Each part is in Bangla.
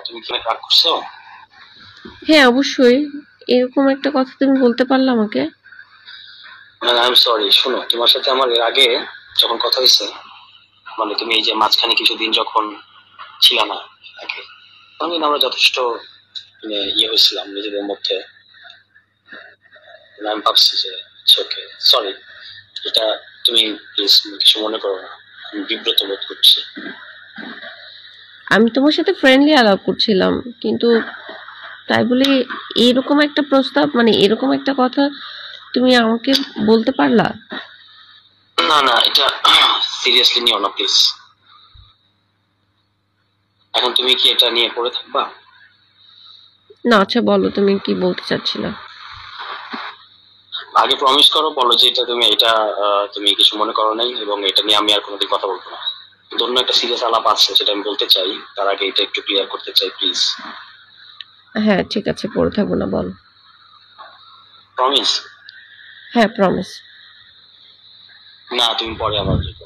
তুমি কি রাগ করছো? হ্যাঁ অবশ্যই। এরকম একটা কথা তুমি বলতে পারলে আমাকে? আই এম সরি, শোনো, তোমার সাথে আমার এর আগে যখন কথা হয়েছে, মানে তুমি এই যে মাঝখানে কিছুদিন যখন ছিল না আগে, তখন কিন্তু আমরা যথেষ্ট মানে হয়েছিলাম নিজেদের মধ্যে। আমি ভাবছি যে ওকে, সরি, এটা তুমি প্লিজ কিছু মনে করো না, আমি বিব্রত বোধ করছি। আমি তোমার সাথে ফ্রেন্ডলি আলাপ করছিলাম, কিন্তু তাই বলে এরকম একটা প্রস্তাব, মানে এরকম একটা কথা তুমি আমাকে বলতে পারলা? না না, এটা সিরিয়াসলি নিও না প্লিজ। এখন তুমি কি এটা নিয়ে পড়ে থাকবা? না, আচ্ছা বলো তুমি কি বলতে চাচ্ছিলা। আগে প্রমিস করো, বলো যে এটা তুমি তুমি কিছু মনে করো নাই এবং এটা নিয়ে আমি আর কোনোদিন কথা বলবো না। কিন্তু অন্য একটা সিরিয়াস আলাপ আছে, সেটা আমি বলতে চাই, তার আগে এটা একটু ক্লিয়ার করতে চাই প্লিজ। হ্যাঁ ঠিক আছে, পড়ে থাকবো না, বলো। প্রমিস? হ্যাঁ প্রমিস। না, তুমি পরে আবার দেখো।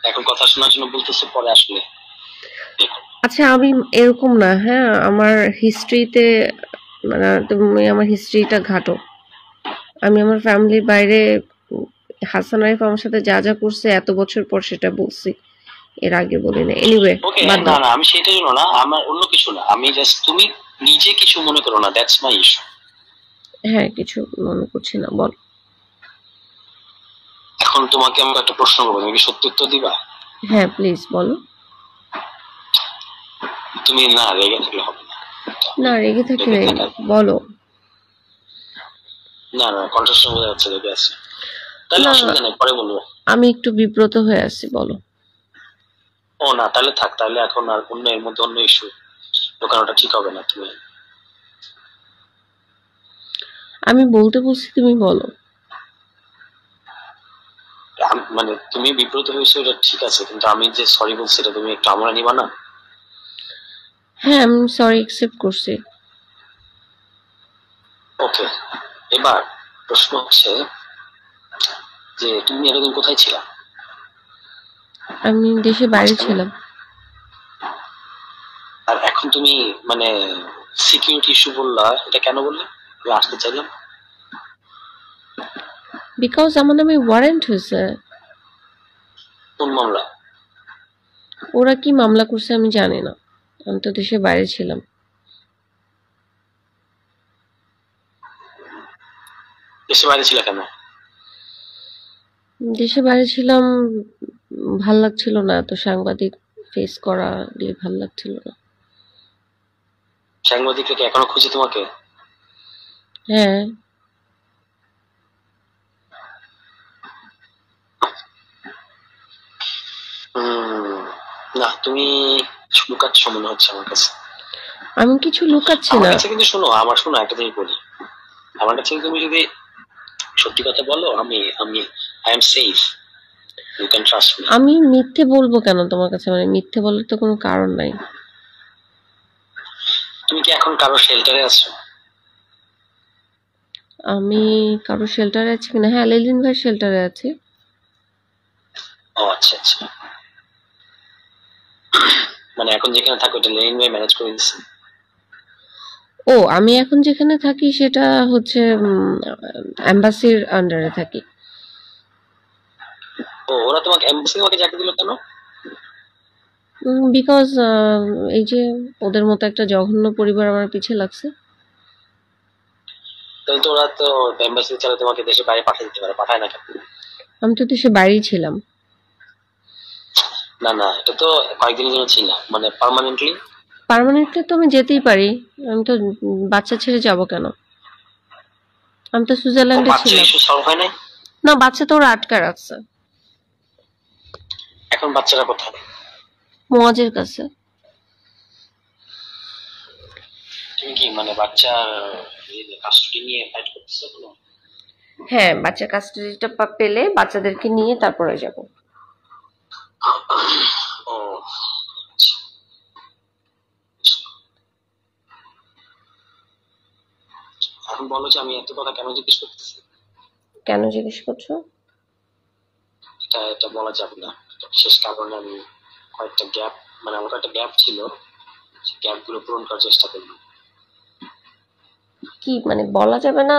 এখন কথা শোনার জন্য বলতেছো, পরে আসলে দেখো। আচ্ছা আমি এরকম না, হ্যাঁ আমার হিস্ট্রিতে, মানে তুমি আমার হিস্ট্রিটা ঘাটো। আমি আমার ফ্যামিলির বাইরে হাসান আরিফ আমার সাথে যা যা করছে এত বছর পর সেটা বলছি, এর আগে বলি না। এনিওয়ে ওকে, বাদ না দাও। না, আমি সেটার জন্য না, আমার অন্য কিছু না, আমি জাস্ট তুমি নিজে কিছু মনে করো না, দ্যাটস মাই ইস্যু। হ্যাঁ কিছু মনে করছি না, বল। এখন তোমাকে আমি একটা প্রশ্ন করবো, তুমি কি সত্যি উত্তর দিবা? হ্যাঁ প্লিজ বলো। তুমি না রেগে থাকলে হবে না। না রেগে থাকি রেগে নাই, থাকা, বলো। না না, কন্ট্রাস্ট বোঝা যাচ্ছে রেগে আছে। তাহলে না অসুবিধা নেই, পরে বলবো। আমি একটু বিব্রত হয়ে আছি, বলো। ও না, তাহলে থাক, তাহলে এখন আর অন্য এর মধ্যে অন্য ইস্যু ঢোকানোটা ঠিক হবে না। তুমি আমি বলতে বলছি, তুমি বলো। মানে তুমি বিব্রত হয়েছো এটা ঠিক আছে, কিন্তু আমি যে সরি বলছি এটা তুমি একটু আমরা নিবা না? হ্যাঁ আমি সরি অ্যাকসেপ্ট করছি। ওকে, এবার প্রশ্ন হচ্ছে যে তুমি এতদিন কোথায় ছিলা আমি দেশে বাইরে মাঝখানে? ছিলাম। আর এখন তুমি মানে সিকিউরিটি ইস্যু বললা, এটা কেন বললে? আমি আসতে চাইলাম। বিকজ আমার নামে ওয়ারেন্ট হয়েছে। কোন মামলা? ওরা কি মামলা করছে আমি জানি না, আমি তো দেশের বাইরে ছিলাম। দেশের বাইরে ছিল কেন? দেশের বাইরে ছিলাম, ভাল লাগছিল না, এত সাংবাদিক ফেস করা দিয়ে ভাল লাগছিল না। সাংবাদিকরা কি এখনো খুঁজে তোমাকে? হ্যাঁ। হম, না তুমি লুকাচ্ছ মনে হচ্ছে আমার কাছে। আমি কিছু লুকাচ্ছি আমার না। কাছে কিন্তু শোনো, আমার শোনো একটা জিনিস বলি, আমার কাছে তুমি যদি সত্যি কথা বলো, আমি আমি I am safe, you can trust me. আমি মিথ্যে বলবো কেন তোমার কাছে, মানে মিথ্যে বলার তো কোনো কারণ নাই। তুমি কি এখন কারো শেল্টারে আছো? আমি কারো শেল্টারে আছি কিনা, হ্যাঁ লেলিন ভাই শেল্টারে আছি। ও আচ্ছা আচ্ছা, মানে এখন যেখানে থাকো এটা লেনিন ভাই ম্যানেজ করে দিচ্ছে? ও আমি এখন যেখানে থাকি সেটা হচ্ছে এম্বাসির আন্ডারে থাকি। ও, ওরা তোমাকে এমবাসি তোমাকে চাকরি দিল কেন? বিকজ এই যে ওদের মতো একটা জঘন্য পরিবার আমার পিছে লাগছে। তাহলে তো ওরা তো এমবাসি ছাড়া তোমাকে দেশের বাইরে পাঠিয়ে দিতে পারে, পাঠায় না কেন? আমি তো দেশে বাইরেই ছিলাম। না না, এটা তো কয়েকদিনের জন্য ছিল, মানে পার্মানেন্টলি। পার্মানেন্টলি তো আমি যেতেই পারি। আমি তো বাচ্চা ছেড়ে যাব কেন? আমি তো ও, সুইজারল্যান্ডে বাচ্চা ছিলাম। ইস্যু সলভ হয় নাই? না বাচ্চা তো ওরা আটকা রাখছে এখন বাচ্চারা কোথায়? মোয়াজের কাছে। তুমি কি মানে বাচ্চার কাস্টডি নিয়ে ফাইট করতেছো কোনো? হ্যাঁ বাচ্চার কাস্টাডিটা পেলে বাচ্চাদেরকে নিয়ে তারপরে যাব। ও আচ্ছা। এখন বলো যে আমি এত কথা কেন জিজ্ঞেস করতেছি? কেন জিজ্ঞেস করছো? এটা এটা বলা যাবে না, এটা বিশেষ কারণে আমি কয়েকটা গ্যাপ মানে আমার একটা গ্যাপ ছিল, সেই গ্যাপ গুলো পূরণ করার চেষ্টা করবো। কি মানে বলা যাবে না?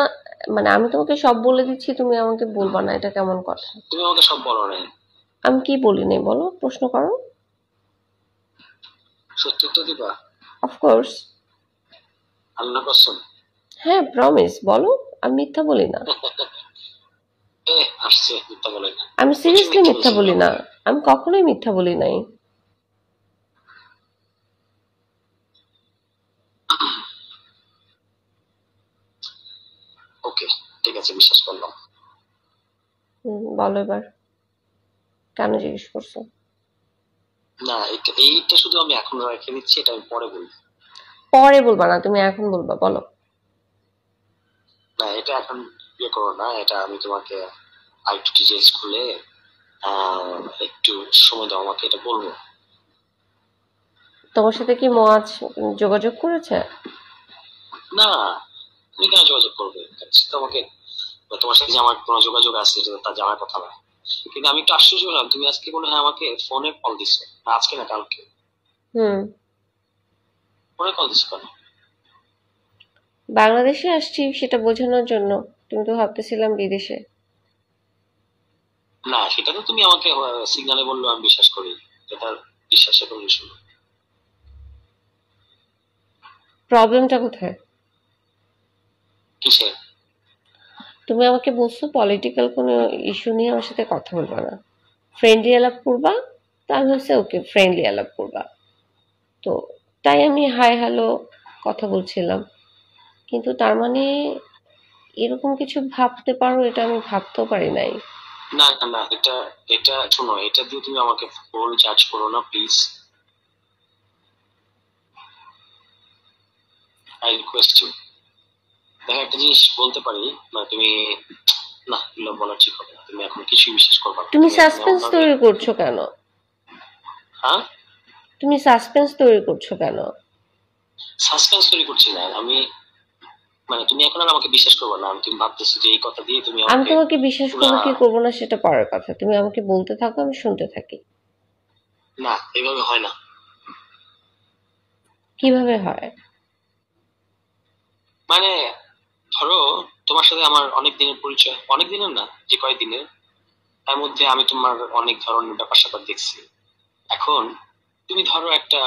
মানে আমি তোমাকে সব বলে দিচ্ছি, তুমি আমাকে বলবা না, এটা কেমন কথা? তুমি আমাকে সব বলো নাই, আমি কি বলি নাই বলো, প্রশ্ন করো। সত্যি উত্তর দিবা? অফকোর্স। আল্লাহ কসম। হ্যাঁ, প্রমিস, বলো। আমি মিথ্যা বলি না। আসছে মিথ্যা বলে না। আমি প্রচুর সিরিয়াসলি মিথ্যা মিথ্যা বলছো বলি না। আমাকে। আমি কখনোই মিথ্যা বলি নাই। ওকে, ঠিক আছে, বিশ্বাস করলাম। বলো এবার, কেন জিজ্ঞেস করছো? না, এইটা শুধু আমি এখন রেখে দিচ্ছি, এটা আমি পরে বলবো। পরে বলবা না, তুমি এখন বলবা, বলো। না, এটা এখন ইয়ে করো না, এটা আমি তোমাকে আরেকটু ডিটেলস খুলে একটু সময় দাও আমাকে, এটা বলবো। তোমার সাথে কি মোয়াজ যোগাযোগ করেছে? না, তুমি কেন যোগাযোগ করবে? তোমাকে, তোমার সাথে যে আমার কোনো যোগাযোগ আছে এটা তো তা জানার কথা না। কিন্তু আমি একটু আশ্চর্য হলাম, তুমি আজকে মনে হয় আমাকে ফোনে কল দিছো, না আজকে না কালকে। হুম। ফোনে কল দিছো কেন? বাংলাদেশে আসছি সেটা বোঝানোর জন্য। তুমি তো ভাবতেছিলাম বিদেশে। না, সেটা তো তুমি আমাকে সিগনালে বললো, আমি বিশ্বাস করি, এটা বিশ্বাসের কোনো ইস্যু না। প্রবলেমটা কোথায়? কিসে? তুমি আমাকে বলছো পলিটিক্যাল কোনো ইস্যু নিয়ে আমার সাথে কথা বলবা না, ফ্রেন্ডলি আলাপ করবা। তা আমি হচ্ছে ওকে, ফ্রেন্ডলি আলাপ করবা। তো তাই আমি হাই হ্যালো কথা বলছিলাম। কিন্তু তার মানে এরকম কিছু ভাবতে পারো, এটা আমি ভাবতেও পারি নাই। না না না, এটা এটা শোনো, এটা দিয়ে তুমি আমাকে ফুল জাজ করো না প্লিজ, আই রিকোয়েস্ট ইউ। দেখো, একটা জিনিস বলতে পারি, মানে তুমি, না এগুলো বলা ঠিক হবে না, তুমি এখন কিছুই বিশ্বাস করবে না, তুমি তুমি এখন এমন সাসপেন্স ভাবে। তৈরি করছো কেন? হ্যাঁ, তুমি সাসপেন্স তৈরি করছো কেন? সাসপেন্স তৈরি করছি না আমি, মানে তুমি এখন আর আমাকে বিশ্বাস করবে না, আমি তুমি ভাবতেছো যে এই কথা দিয়ে তুমি আমি আমাকে তোমাকে বিশ্বাস পুরা। করবো কি করবো না সেটা পরের কথা, তুমি আমাকে বলতে থাকো, আমি শুনতে থাকি। না, এইভাবে হয় না। কিভাবে হয়? মানে ধরো, তোমার সাথে আমার অনেক দিনের পরিচয়, অনেক দিনের না, যে কয়েকদিনের, তার মধ্যে আমি তোমার অনেক ধরনের ব্যাপার স্যাপার দেখছি। এখন তুমি ধরো একটা,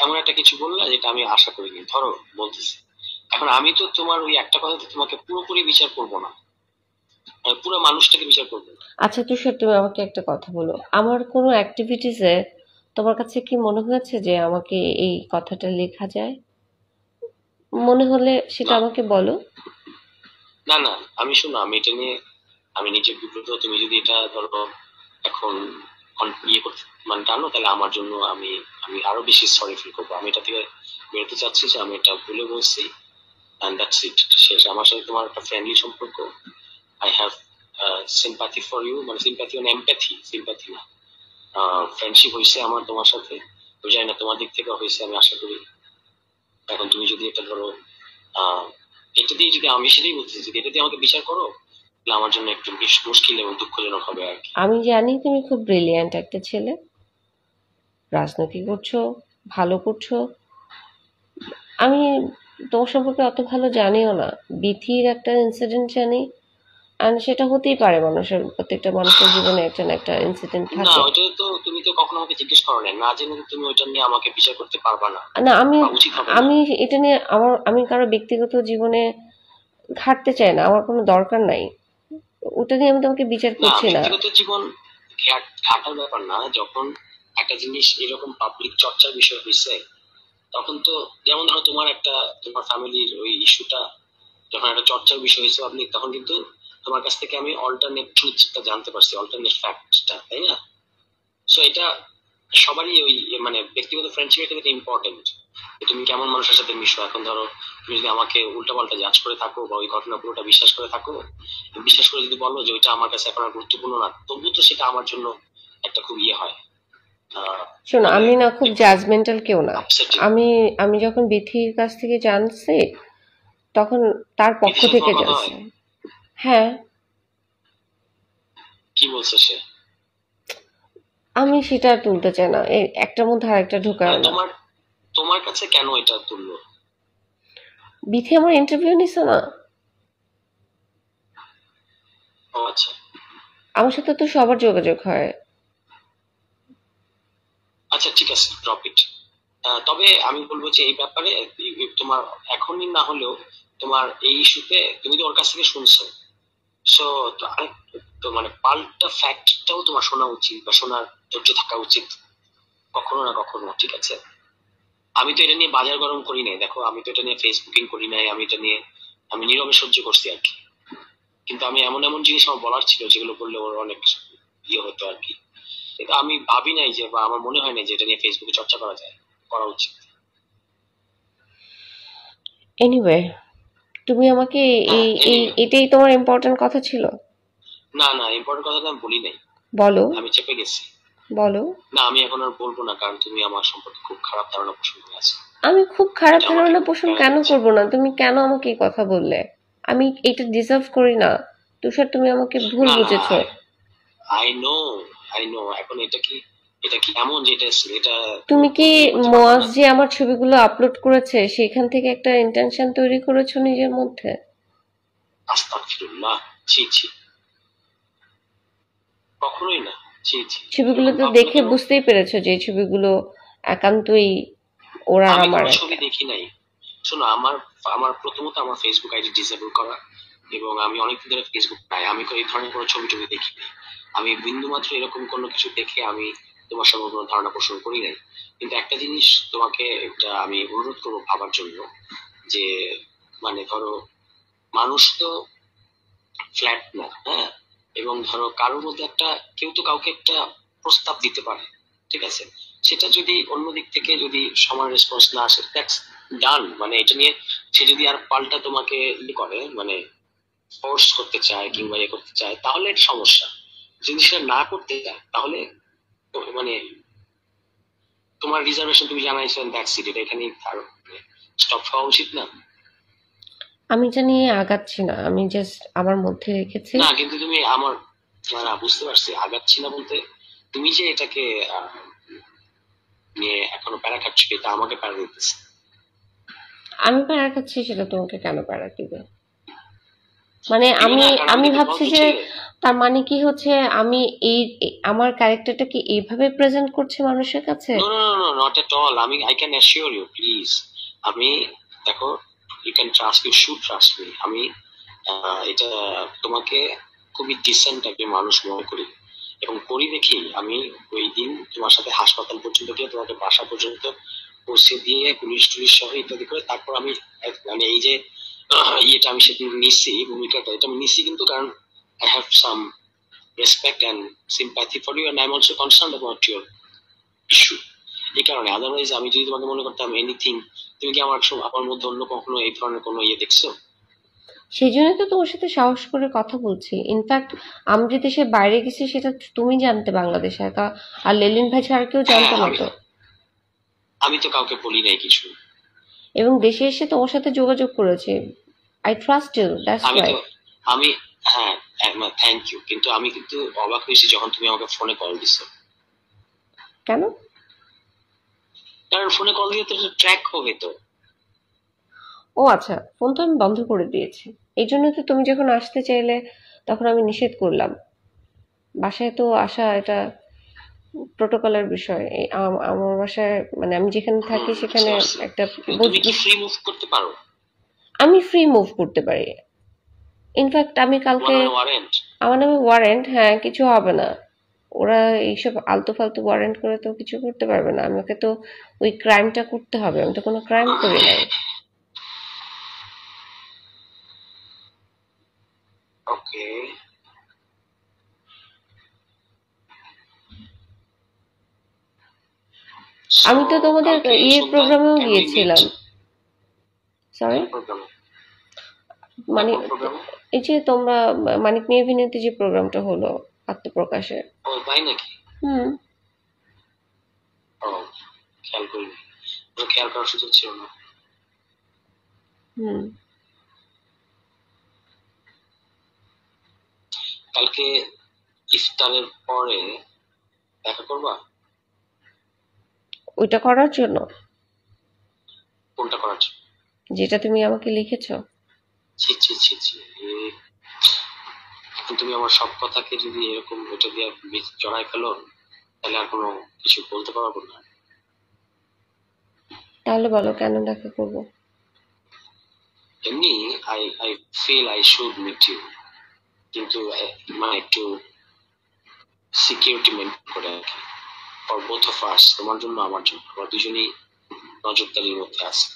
এমন একটা কিছু বললা যেটা আমি আশা করিনি, ধরো বলতেছি, এখন আমি তো তোমার ওই একটা কথাতে তোমাকে পুরোপুরি বিচার করবো না, আমি পুরো মানুষটাকে বিচার করবো না। আচ্ছা তুষার, তুমি আমাকে একটা কথা বলো, আমার কোনো অ্যাক্টিভিটিসে তোমার কাছে কি মনে হয়েছে যে আমাকে এই কথাটা লেখা যায়? মনে হলে সেটা না আমাকে বলো। না না, আমি শোনো, আমি এটা নিয়ে আমি নিজে বিব্রত, তুমি যদি এটা ধরো এখন ইয়ে করতে মানে টানো, তাহলে আমার জন্য আমি আমি আরো বেশি সরি ফিল করবো। আমি এটা থেকে বেরোতে চাচ্ছি যে আমি এটা ভুলে বলছি, and that's it, শেষ। আমার সাথে তোমার একটা ফ্রেন্ডলি সম্পর্ক, I have sympathy for you, মানে সিম্পাথি মানে এমপ্যাথি, সিম্পাথি না, ফ্রেন্ডশিপ হয়েছে আমার তোমার সাথে। আমি জানি না তোমার দিক থেকে হয়েছে, আমি আশা করি। এখন তুমি যদি এটা ধরো, আহ এটা দিয়ে যদি, আমি সেটাই বলতেছি, যদি এটা দিয়ে আমাকে বিচার করো, তাহলে আমার জন্য একটু বেশ মুশকিল এবং দুঃখজনক হবে আর কি। আমি জানি তুমি খুব ব্রিলিয়ান্ট একটা ছেলে, রাজনীতি করছো, ভালো করছো। আমি তোমার সম্পর্কে অত ভালো জানিও না। বিথির একটা ইনসিডেন্ট জানি, আর সেটা হতেই পারে, মানুষের প্রত্যেকটা মানুষের জীবনে একটা না একটা ইনসিডেন্ট না, থাকে। ওইটা তো তুমি তো কখনো আমাকে জিজ্ঞেস করো না, না জেনে তো তুমি ওইটা নিয়ে আমাকে বিচার করতে পারবা না, না, আমি বা উচিত হবে না। আমি এটা নিয়ে আমি কারো ব্যক্তিগত জীবনে ঘাটতে চাই না, আমার কোনো দরকার নাই। ওটা নিয়ে আমি তোমাকে বিচার না, করছি না। ব্যক্তিগত জীবন ঘাটার ব্যাপার না, যখন একটা জিনিস এরকম পাবলিক চর্চার বিষয় হয়েছে, তখন তো, যেমন ধরো তোমার একটা, তোমার ফ্যামিলির ওই ইস্যুটা যখন একটা চর্চার বিষয় হয়েছে পাবলিক, তখন কিন্তু তোমার কাছ থেকে আমি অল্টারনেট ট্রুথটা জানতে পারছি, অল্টারনেট ফ্যাক্টটা, তাই না? সো এটা সবারই ওই মানে ব্যক্তিগত ফ্রেন্ডশিপের ক্ষেত্রে ইম্পর্টেন্ট, তুমি কেমন মানুষের সাথে মিশো। এখন ধরো তুমি যদি আমাকে উল্টাপাল্টা জাজ করে থাকো বা ওই ঘটনা পুরোটা বিশ্বাস করে থাকো, বিশ্বাস করে যদি বলো যে ওইটা আমার কাছে এখন আর গুরুত্বপূর্ণ না, তবু তো সেটা আমার জন্য একটা খুব ইয়ে হয়, শোনো, মানে আমি না খুব একটু জাজমেন্টাল কেউ না। আপসেটিং। আমি আমি যখন বিথির কাছ থেকে জানছি, তখন তার পক্ষ বিধির সাথে থেকে তোমার কথা জানছি। হয়? হ্যাঁ। কি বলছে সে? আমি সেটা আর তুলতে চাই না, একটার মধ্যে আরেকটা ঢোকায় না। তোমার তোমার কাছে কেন এটা তুললো? বিথি আমার ইন্টারভিউ নিছে না। ও আচ্ছা আমার সাথে তো সবার যোগাযোগ হয়। আচ্ছা, ঠিক আছে, ড্রপ ইট। তবে আমি বলবো যে এই ব্যাপারে তোমার এখনই না হলেও তোমার এই ইস্যুতে তুমি তো ওর কাছ থেকে শুনছো, সো আরেক তো মানে পাল্টা ফ্যাক্টটাও তোমার শোনা উচিত বা শোনার ধৈর্য থাকা উচিত কখনো না কখনো, ঠিক আছে? আমি তো এটা নিয়ে বাজার গরম করি নাই, দেখো আমি তো এটা নিয়ে ফেসবুকিং করি নাই, আমি এটা নিয়ে আমি নীরবে সহ্য করছি আর কি। কিন্তু আমি এমন এমন জিনিস আমার বলার ছিল যেগুলো বললে ওর অনেক ইয়ে হতো আর কি। কিন্তু আমি ভাবি নাই যে, বা আমার মনে হয় না যে এটা নিয়ে ফেসবুকে চর্চা করা যায়, করা উচিত। এনিওয়ে, তুমি আমাকে হ্যাঁ, এই এই এনিওয়ে, এটাই তোমার ইম্পর্টেন্ট কথা ছিল? না না, ইম্পর্টেন্ট কথাটা আমি বলি নাই, বলো, আমি চেপে গেছি। বলো। না, আমি এখন আর বলবো না, কারণ তুমি আমার সম্পর্কে খুব খারাপ ধারণা পোষণ করে আছো। আমি খুব খারাপ এটা আমাকে ধারণা খুব পোষণ প্যারা কেন দিচ্ছে। করব না? তুমি কেন আমাকে এই কথা বললে? আমি এটা ডিজার্ভ করি না। তুষার, তুমি আমাকে ভুল না না, বুঝেছো। I know, I know. এখন এটা কি এমন যে এটা তুমি কি ইয়ে করতে পারবে মোয়াজ না? যে আমার ছবিগুলো আপলোড করেছে সেখান থেকে একটা ইন্টেনশন তৈরি করেছো নিজের মধ্যে? আস্তাগফিরুল্লাহ, ছি ছি, কখনোই না, ছি ছি, ছবিগুলো এরকম তো ভাববে না দেখে কেন? বুঝতেই পেরেছো যে এই ছবিগুলো একান্তই ওর আর আমি আমার কোনো ছবি একটা। দেখি নাই। শোনো, আমার আমার প্রথমত আমার ফেসবুক আইডি ডিসেবল করা, এবং আমি অনেকদিন ধরে ফেসবুক নাই, আমি এই ধরনের কোনো ছবি টবি দেখি নাই। আমি বিন্দু মাত্র এরকম কোনো কিছু দেখে আমি তোমার সম্পর্কে কোনো ধারণা পোষণ করি নাই। কিন্তু একটা জিনিস তোমাকে একটা আমি অনুরোধ করবো ভাবার জন্য, যে মানে ধরো, মানুষ তো ফ্ল্যাট না, হ্যাঁ? এবং ধরো কারোর মধ্যে একটা, কেউ তো কাউকে একটা প্রস্তাব দিতে পারে, ঠিক আছে? সেটা যদি অন্য দিক থেকে যদি সমান রেসপন্স না আসে, দ্যাটস ডান। মানে এটা নিয়ে সে যদি আর পাল্টা তোমাকে ই করে, মানে ফোর্স করতে চায় কিংবা ইয়ে করতে চায়, তাহলে এটা সমস্যা। যদি সেটা না করতে চায় তাহলে মানে তোমার রিজার্ভেশন তুমি জানাইছো, দ্যাটস ইট, এটা এখানে স্টপ হওয়া উচিত না? আমি এটা নিয়ে আগাচ্ছি না, আমি জাস্ট আমার মধ্যে রেখেছি। না কিন্তু তুমি আমার, না না, বুঝতে পারছি আগাচ্ছি না বলতে, তুমি যে এটাকে আহ, নিয়ে এখনো প্যারা খাচ্ছ, এটা আমাকে প্যারা দিতেছে। আমি প্যারা খাচ্ছি সেটা তোমাকে কেন প্যারা দিবে? মানে দিবে আমি না, কারণ আমি আমি দেখি ভাবছি ভদ্র যে ছেলে। তার মানে কি হচ্ছে, আমি আমার ক্যারেক্টারটা কি এইভাবে প্রেজেন্ট করছি মানুষের কাছে? No no no, not at all. আমি I can assure you, please. আমি, দেখো, you can trust, you should trust me. আমি এটা তোমাকে খুবই ডিসেন্ট একজন মানুষ মনে করি, এবং করি দেখি আমি ওই দিন তোমার সাথে হাসপাতাল পর্যন্ত গিয়ে তোমাকে বাসা পর্যন্ত পৌঁছে দিয়ে পুলিশ টুলিশ সহ ইত্যাদি করে তারপর আমি মানে এই যে ইয়েটা আমি সেদিন নিছি, ভূমিকাটা এটা আমি নিছি, কিন্তু কারণ I have some respect and sympathy for you, and I am also concern about your issue. এই কারণে, আদারওয়াইজ আমি যদি তোমাকে মনে করতাম এনিথিং, তুমি কি আমার মধ্যে অন্য কখনো এই ধরনের কোনো ইয়ে দেখছো? সেই জন্য তো তোমার সাথে সাহস করে কথা বলছি। ইনফ্যাক্ট আমি যে দেশের বাইরে গেছি সেটা তুমি জানতে বাংলাদেশে একা, আর লেলিন ভাই ছাড়া কেউ হ্যাঁ, জানতো না আমি তো। আমি তো কাউকে বলি নাই কিছু। এবং দেশে এসে তোমার সাথে যোগাযোগ করেছি। আই ট্রাস্ট ইউ, দ্যাটস আমি ওয়াই। তো আমি হ্যাঁ, থ্যাংক ইউ, কিন্তু আমি কিন্তু অবাক হয়েছি যখন তুমি আমাকে ফোনে কল দিছো। কেন? কারণ ফোনে কল দিয়ে তো ট্র্যাক হবে তো। ও আচ্ছা, ফোন তো আমি বন্ধ করে দিয়েছি। এই জন্য তো তুমি যখন আসতে চাইলে তখন আমি নিষেধ করলাম। বাসায় তো আসা এটা প্রোটোকলের বিষয়। আমার বাসায় মানে আমি যেখানে থাকি বুঝতে সেখানে পারছি। একটা কিন্তু তুমি কি ফ্রি মুভ করতে পারো? আমি ফ্রি মুভ করতে পারি। ইনফ্যাক্ট আমি তোমার কালকে, নামে ওয়ারেন্ট? আমার নামে ওয়ারেন্ট, হ্যাঁ, কিছু হবে না। ওরা এইসব আলতু ফালতু ওয়ারেন্ট করে তো কিছু করতে পারবে না। আমাকে তো ওই ক্রাইমটা করতে হবে, আমি তো কোনো ক্রাইম করি নাই। ওকে। সো আমি তো তোমাদের কালকে সন্ধ্যায় প্রোগ্রামেও ক্যান উই মিট? গিয়েছিলাম। সরি, কোন প্রোগ্রামে? মানে কোন প্রোগ্রামে? এই যে তোমরা মানিক নিয়ে অভিনীত যে প্রোগ্রামটা হলো আত্মপ্রকাশের। ও তাই নাকি? হুম। ও, খেয়াল করিনি, খেয়াল করার সুযোগ ছিল না। হুম। কালকে ইফতারের পরে দেখা করবা? ওইটা করার জন্য কোনটা করার জন্য? যেটা তুমি আমাকে লিখেছো। ছি ছি ছি ছি, এখন তুমি আমার সব কথাকে যদি এরকম এটা দিয়ে জড়াই ফেলো, তাহলে আর কোনো কিছু বলতে পারবো না। তাহলে বলো কেন দেখা করব? এমনি I I feel I should meet you, কিন্তু মানে একটু সিকিউরিটি মেনটেন করে আর কি, ফর বোথ অফ আস, তোমার জন্য আমার জন্য, আমরা দুজনেই নজরদারির মধ্যে আছে।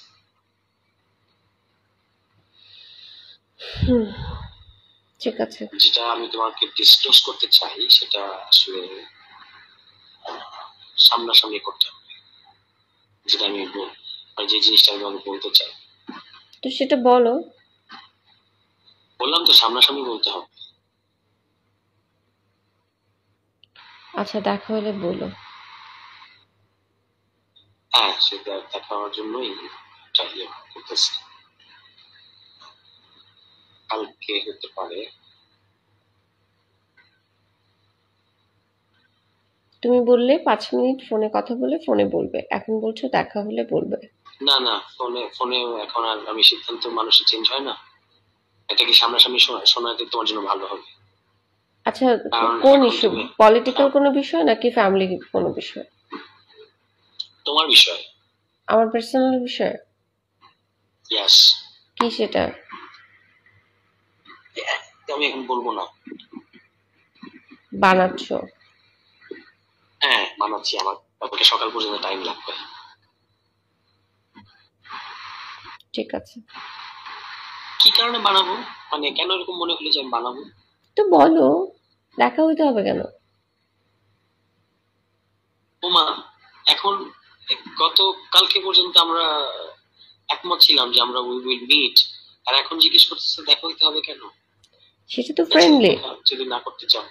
ঠিক আছে। যেটা আমি তোমাকে ডিসক্লোজ করতে চাই সেটা আসলে সামনাসামনি করতে হবে, যেটা আমি যে জিনিসটা আমি তোমাকে বলতে চাই। তো সেটা বলো। বললাম তো সামনাসামনি বলতে হবে। আচ্ছা, দেখা হলে বলো। হ্যাঁ, সেটা দেখা হওয়ার জন্যই চাইলে করতেছি। কালকে হতে পারে। তুমি বললে 5 মিনিট ফোনে কথা বলে ফোনে বলবে, এখন বলছো দেখা হলে বলবে। না না, ফোনে ফোনে এখন আর আমি সিদ্ধান্ত মানুষের চেঞ্জ হয় না, এটা কি সামনাসামনি শোনাতে তোমার জন্য ভালো হবে। আচ্ছা, কারণ কোন এখন ইস্যু? তুমি পলিটিক্যাল কোনো বিষয় নাকি ফ্যামিলি কোনো বিষয়? তোমার বিষয়। আমার পার্সোনাল বিষয়? ইয়াস। কি সেটা? আমি এখন বলবো না। বানাচ্ছ? হ্যাঁ বানাচ্ছি, আমার কালকে সকাল পর্যন্ত টাইম লাগবে। ঠিক আছে। কি কারণে বানাবো, মানে কেন এরকম মনে হলো যে আমি বানাবো? তো বলো, দেখা হইতে হবে কেন? ওমা, এখন গত কালকে পর্যন্ত আমরা একমত ছিলাম যে আমরা উই উইল মিট, আর এখন জিজ্ঞেস করতেছে দেখা হইতে হবে কেন? সেটা তো আচ্ছা, ফ্রেন্ডলি। দেখা যদি না করতে চাও,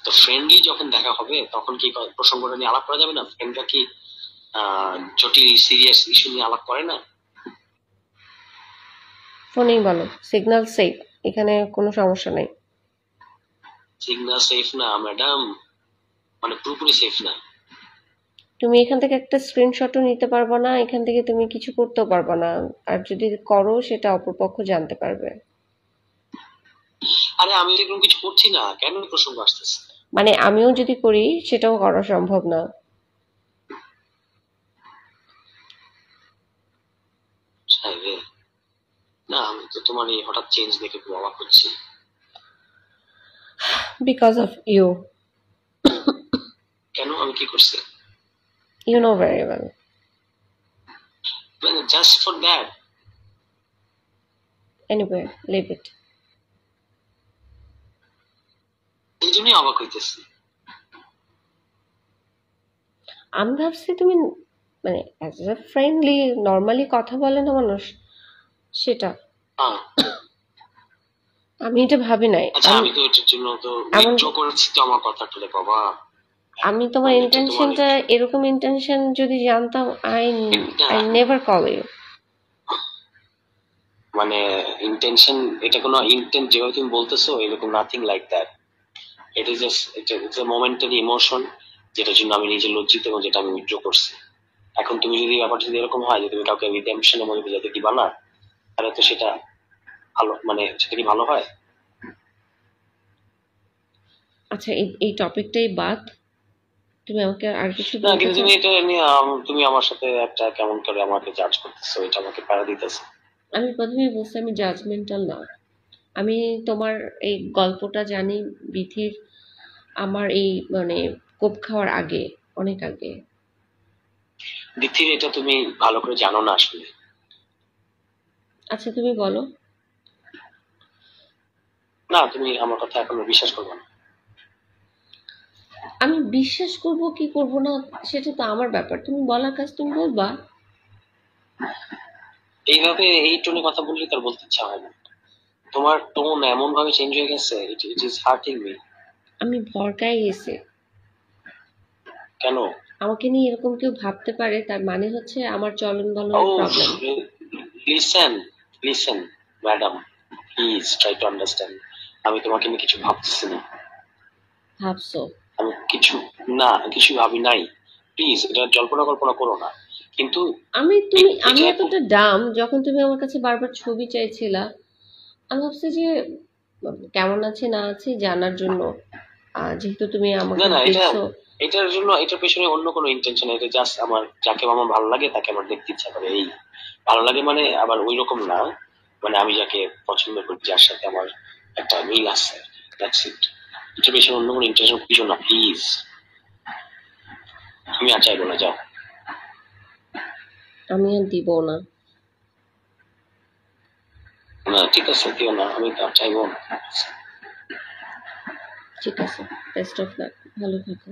তো ফ্রেন্ডলি যখন দেখা হবে তখন কি প্রসঙ্গটা নিয়ে আলাপ করা যাবে না? ফ্রেন্ডরা কি জটিল সিরিয়াস ইস্যু নিয়ে আলাপ করে না? ফোনেই বলো, সিগন্যাল সেফ, এখানে কোনো সমস্যা নেই। সিগন্যাল সেফ না ম্যাডাম, মানে পুরোপুরি সেফ না। তুমি এখান থেকে একটা স্ক্রিনশটও নিতে পারবে না, এখান থেকে তুমি কিছু করতেও পারবে না। আর যদি করো সেটা অপরপক্ষ জানতে পারবে। আরে আমি তো এরকম কিছু করছি না, কেন এই প্রসঙ্গ আসতেছে? মানে আমিও যদি করি সেটাও করা সম্ভব না। হ্যাঁ রে, না আমি তো তোমার এই হঠাৎ চেঞ্জ দেখে খুব অবাক হচ্ছি। Because of you. কেন, আমি কি করছি? You know very well. মানে just for that? Anyway, leave it. এই জন্যই অবাক হইতেছি। আমি ভাবছি তুমি মানে অ্যাজ এ ফ্রেন্ডলি নর্মালি কথা বলে না মানুষ, সেটা। হ্যাঁ, আমি এটা ভাবি নাই। আচ্ছা আমি তো এটার জন্য তো এমন উইথড্র করেছি তো আমার কথাটা বাবা। আমি তোমার আমি তো তোমার ইন্টেনশনটা এরকম ইন্টেনশন যদি জানতাম, আই এটা আই নেভার কল ইউ। মানে ইন্টেনশন, এটা কোনো ইন্টেন্ট যেভাবে তুমি বলতেছো এরকম nothing like that. It is just it's a momentary emotion, যেটার জন্য আমি নিজে লজ্জিত এবং যেটা আমি উইথড্র করছি। এখন তুমি যদি ব্যাপারটা যদি এরকম হয় যে তুমি কাউকে রিডেম্পশনের মধ্যে বোঝাতে দিবা না, তাহলে তো সেটা ভালো, মানে সেটা কি ভালো হয়? আচ্ছা, এই টপিকটাই বাদ। তুমি আমাকে আর কিছু না বলতে কিন্তু চাও? তুমি এটা নিয়ে তুমি আমার সাথে একটা কেমন করে আমাকে জাজ করতেছো, এটা আমাকে প্যারা দিতেছে। আমি প্রথমেই বলছি আমি জাজমেন্টাল না। আমি তোমার এই গল্পটা জানি বিথির, আমার এই মানে কোপ খাওয়ার আগে, অনেক আগে। দ্বিতীয়, এটা তুমি ভালো করে জানো না আসলে। আচ্ছা তুমি বলো। না তুমি আমার কথা এখনো বিশ্বাস করবে না। আমি বিশ্বাস করব কি করব না সেটা তো আমার ব্যাপার, তুমি বলার কাজ তুমি বলবা। এইভাবে এই টোনে কথা বললে তার বলতে ইচ্ছা হয় না। তোমার টোন এমন ভাবে চেঞ্জ হয়ে গেছে, ইট ইজ হার্টিং মি। আমি ভরকায় গেছি। কেন? আমাকে নিয়ে এরকম কেউ ভাবতে পারে, তার মানে হচ্ছে আমার চলন ও বলনের problem. Listen, listen madam, please try to understand. আমি তোমাকে নিয়ে কিছু ভাবতেছি না। ভাবছো? আমি কিছু ভাবি নাই, প্লিজ এটা জল্পনা কল্পনা করো না। কিন্তু আমি এটা এতটা ডাম, যখন তুমি আমার কাছে বারবার ছবি চাইছিলা, আমি ভাবছি যে কেমন আছে না আছে জানার জন্য, যেহেতু তুমি আমাকে না না, দেখছো। এটার জন্য এটার পেছনে অন্য কোনো ইন্টেনশন, এটা জাস্ট আমার যাকে আমার ভালো লাগে তাকে আমার দেখতে ইচ্ছা করে, এই ভালো লাগে মানে আবার ওই রকম না, মানে আমি যাকে পছন্দ করি, যার সাথে আমার একটা মিল আছে, দ্যাটস ইট। এটার পেছনে অন্য কোনো ইন্টেনশন কিছু না, প্লিজ। আমি আর চাইবো না, যাও। আমি আর দিব না। না ঠিক আছে, দিও না, আমি আর চাইবো না। ঠিক আছে, বেস্ট অফ লাক, ভালো থাকো।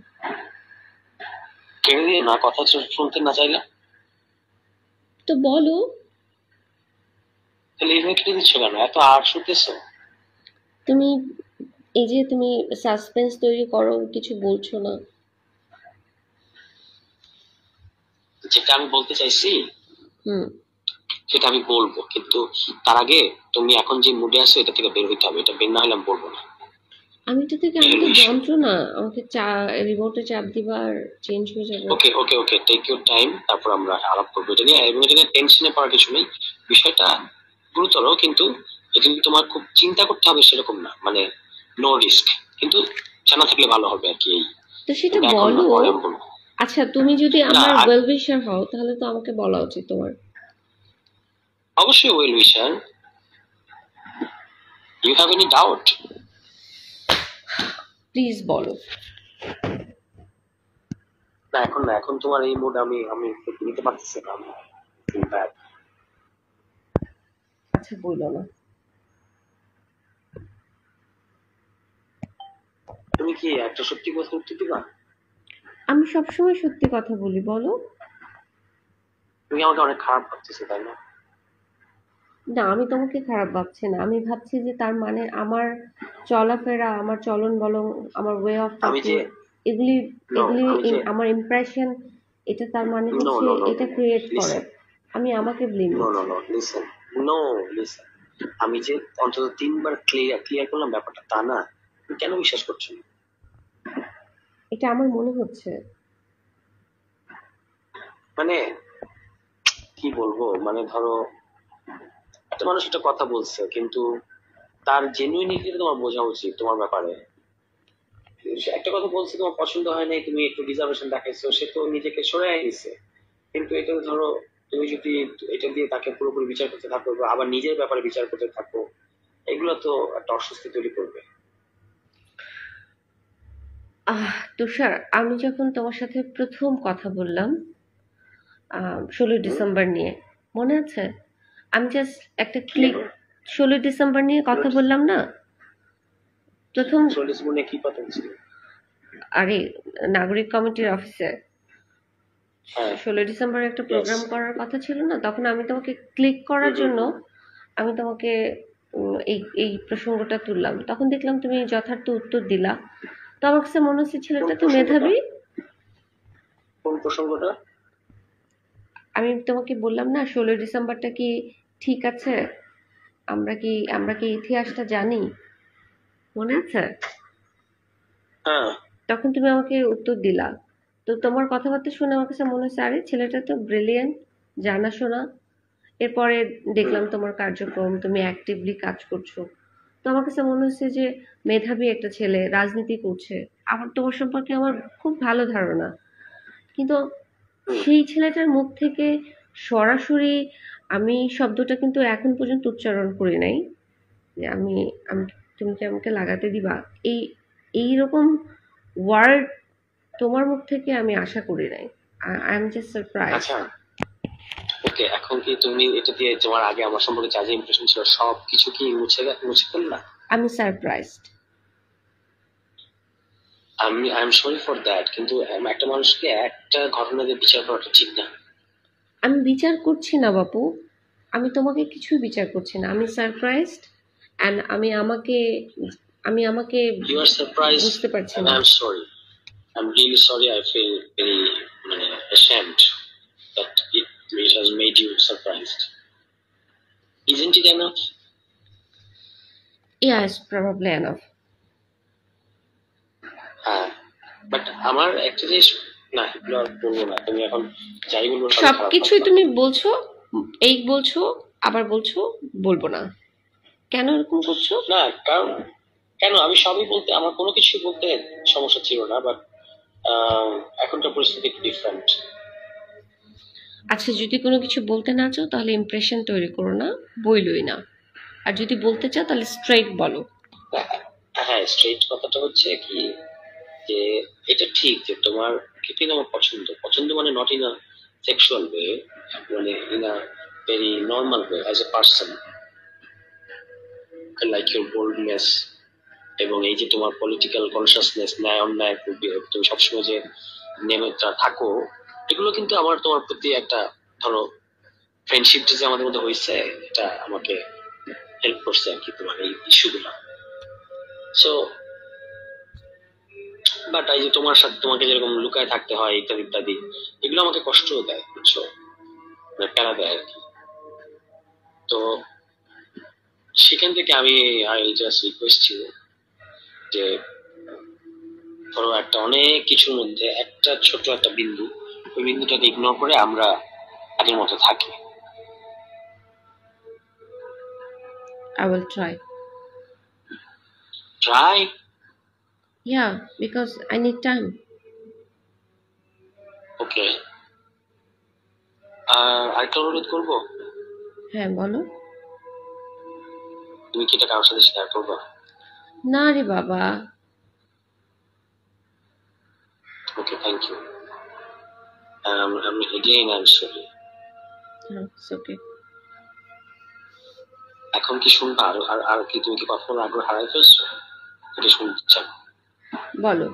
কেড়ে দিয়ে না, কথা শুনতে না চাইলে তো বলো। তাহলে এইভাবে কেটে দিচ্ছ কেন? এত আর শুনতেছো? তুমি এই যে তুমি সাসপেন্স তৈরি করো, কিছু বলছো না। যেটা আমি বলতে চাইছি হুম। সেটা আমি বলবো, কিন্তু তার আগে তুমি এখন যে মুডে আছো এটা থেকে বের হইতে হবে, এটা বের না হলে আমি বলবো না। আমি তো যন্ত্রণা, আমাকে রিমোটে চাপ দিবা আর চেঞ্জ হয়ে যাবে। ওকে ওকে ওকে, টেক ইউর টাইম, তারপর আমরা আলাপ করবো এটা নিয়ে। এবং এটা নিয়ে টেনশনে পড়ার কিছু নেই, বিষয়টা গুরুতর, কিন্তু এটা নিয়ে তোমার খুব চিন্তা করতে হবে সেরকম না, মানে নো রিস্ক, কিন্তু জানা থাকলে ভালো হবে আর কি। এই তো সেটা কিন্তু এখন না, বলো। পরে আমি বলবো। আচ্ছা, তুমি যদি না আমার ওয়েল উইশার হও, তাহলে তো আমাকে বলা উচিত তোমার। অবশ্যই well wisher, you have any doubt? Please বলো। না এখন না, এখন তোমার এই মুড আমি আমি নিতে পারতেছি না, আমি feel bad। আচ্ছা, বললো না। তুমি কি একটা সত্যি কথা উত্তর দিবা? আমি সবসময় সত্যি কথা বলি, বলো। তুমি আমাকে অনেক খারাপ ভাবতেছো, তাই না? না, আমি তোমাকে খারাপ ভাবছি না। আমি ভাবছি যে তার মানে আমার চলাফেরা, আমার চলন বলন, আমার ওয়ে অফ আমি টকিং, যে এগুলি নো এগুলি আমি যে আমার ইমপ্রেশন, এটা তার মানে নো হচ্ছে নো নো এটা ক্রিয়েট করে। লিসেন, আমি আমাকে ব্লেম নো নো দিচ্ছি। নো লিসেন, নো লিসেন, আমি যে অন্তত 3 বার ক্লিয়ার ক্লিয়ার করলাম ব্যাপারটা, তা না? তুমি কেন বিশ্বাস করছো না? এটা আমার মনে হচ্ছে। মানে কি বলবো, মানে ধরো একটা মানুষ একটা কথা বলছে, কিন্তু তার জেনুইনিটি তোমার বোঝা উচিত তোমার ব্যাপারে। সে একটা কথা বলছে, তোমার পছন্দ হয় নাই, তুমি একটু রিজার্ভেশন দেখাইছো, সে তো নিজেকে সরে নিছে। কিন্তু এটা ধরো তুমি যদি এটা দিয়ে তাকে পুরোপুরি বিচার করতে থাকো বা আবার নিজের ব্যাপারে বিচার করতে থাকো, এগুলো তো একটা অস্বস্তি তৈরি করবে। তুষার, আমি যখন তোমার সাথে প্রথম কথা বললাম 16 ডিসেম্বর নিয়ে, মনে আছে? আমি জাস্ট একটা কি ক্লিক, যেন 16 ডিসেম্বর নিয়ে কথা বললাম না প্রথম। চল্লিশ মনে কি কথা ছিল? আরে, নাগরিক কমিটির অফিসে হ্যাঁ, 16 ডিসেম্বর একটা ইয়েস। প্রোগ্রাম করার কথা ছিল না? তখন আমি তোমাকে ক্লিক করার জন্য আমি তোমাকে এই এই প্রসঙ্গটা তুললাম। তখন দেখলাম তুমি যথার্থ উত্তর দিলা। তো আমার কাছে মনে হচ্ছে কোন ছেলেটা তো প্রসঙ্গটা? মেধাবী। কোন প্রসঙ্গটা? আমি তোমাকে বললাম না 16 ডিসেম্বরটা কি ঠিক আছে? আমরা কি ইতিহাসটা জানি? মনে আছে? হ্যাঁ, তখন তুমি আমাকে উত্তর দিলা। তো তোমার কথাবার্তা শুনে আমার কাছে মনে হচ্ছে আরে ছেলেটা তো ব্রিলিয়েন্ট, জানাশোনা। এরপরে দেখলাম তোমার কার্যক্রম, তুমি অ্যাক্টিভলি কাজ করছো। তো আমার কাছে মনে হচ্ছে যে মেধাবী একটা ছেলে, রাজনীতি করছে। আমার তোমার সম্পর্কে আমার খুব ভালো ধারণা। কিন্তু সেই ছেলেটার মুখ থেকে সরাসরি আমি শব্দটা কিন্তু এখন পর্যন্ত উচ্চারণ করি নাই যে আমি আমি তুমি কি আমাকে লাগাতে দিবা, এই এইরকম ওয়ার্ড তোমার মুখ থেকে আমি আশা করি নাই। I am just surprise. আচ্ছা ওকে, এখন কি তুমি এটা দিয়ে তোমার আগে আমার সম্পর্কে যা যা ইমপ্রেশন ছিল সব কিছু কি মুছে ফেললা? আমি surprised. I am sorry for that, কিন্তু একটা মানুষকে একটা ঘটনা দিয়ে বিচার করাটা ঠিক না। আমি বিচার করছি না বাপু, আমি তোমাকে কিছুই বিচার করছি না। আমি সারপ্রাইজড অ্যান্ড আমি আমাকে ইউ আর সারপ্রাইজ বুঝতে পারছি এন্ড না। I am sorry, I am really sorry, I feel very মানে ashamed that it has made you surprised. Isn't it enough? Yes, probably enough. হ্যাঁ, বাট আমার একটা জিনিস, না এগুলো আর বলবো না, তুমি এখন যাই বলবো সবই খারাপ সবকিছুই ভাববা। তুমি বলছো, এই বলছো, আবার বলছো বলবো না, কেন এরকম করছো? না কারণ, কেন আমি সবই বলতে, আমার কোনো কিছু বলতে সমস্যা ছিল না, বাট এখনকার পরিস্থিতি একটু ডিফারেন্ট। আচ্ছা, যদি কোনো কিছু বলতে না চাও তাহলে ইমপ্রেশন তৈরি করো না, বইলই না। আর যদি বলতে চাও তাহলে স্ট্রেইট বলো। হ্যাঁ, স্ট্রেট কথাটা হচ্ছে কি, যে এটা ঠিক যে তোমার কৃতিন আমার পছন্দ, পছন্দ মানে not in a sexual way, মানে in a very normal way as a person. I like your boldness, এবং এই যে তোমার পলিটিক্যাল কনসিয়াসনেস, ন্যায় অন্যায় তুমি সবসময় যে নেমে থাকো, এগুলো কিন্তু আমার তোমার প্রতি একটা, ধরো ফ্রেন্ডশিপ যে আমাদের মধ্যে হয়েছে, এটা আমাকে হেল্প করছে আর কি তোমার এই ইস্যুগুলো। সো বাট এই যে তোমার সাথে তোমাকে যেরকম লুকায় থাকতে হয় ইত্যাদি ইত্যাদি, এগুলো আমাকে কষ্ট দেয়, বুঝছো, মানে প্যারা দেয় আর কি। তো সেখান থেকে আমি আই জাস্ট রিকোয়েস্ট ছিল যে ধরো একটা অনেক কিছুর মধ্যে একটা ছোট একটা বিন্দু, ওই বিন্দুটাকে ইগনোর করে আমরা আগের মতো থাকি। I will try. Try. Yeah, because I need time. ওকে, আরেকটা অনুরোধ করবো, হ্যাঁ বলো। তুমি কি এটা কারোর সাথে শেয়ার করবা? না রে বাবা। ওকে, থ্যাংক ইউ। আমি again I am sorry. It's okay. এখন কি শুনবা? আর আর আর কি তুমি কি কখনো আগ্রহ হারাই ফেলছো? এটা শুনতে চাও? বলো।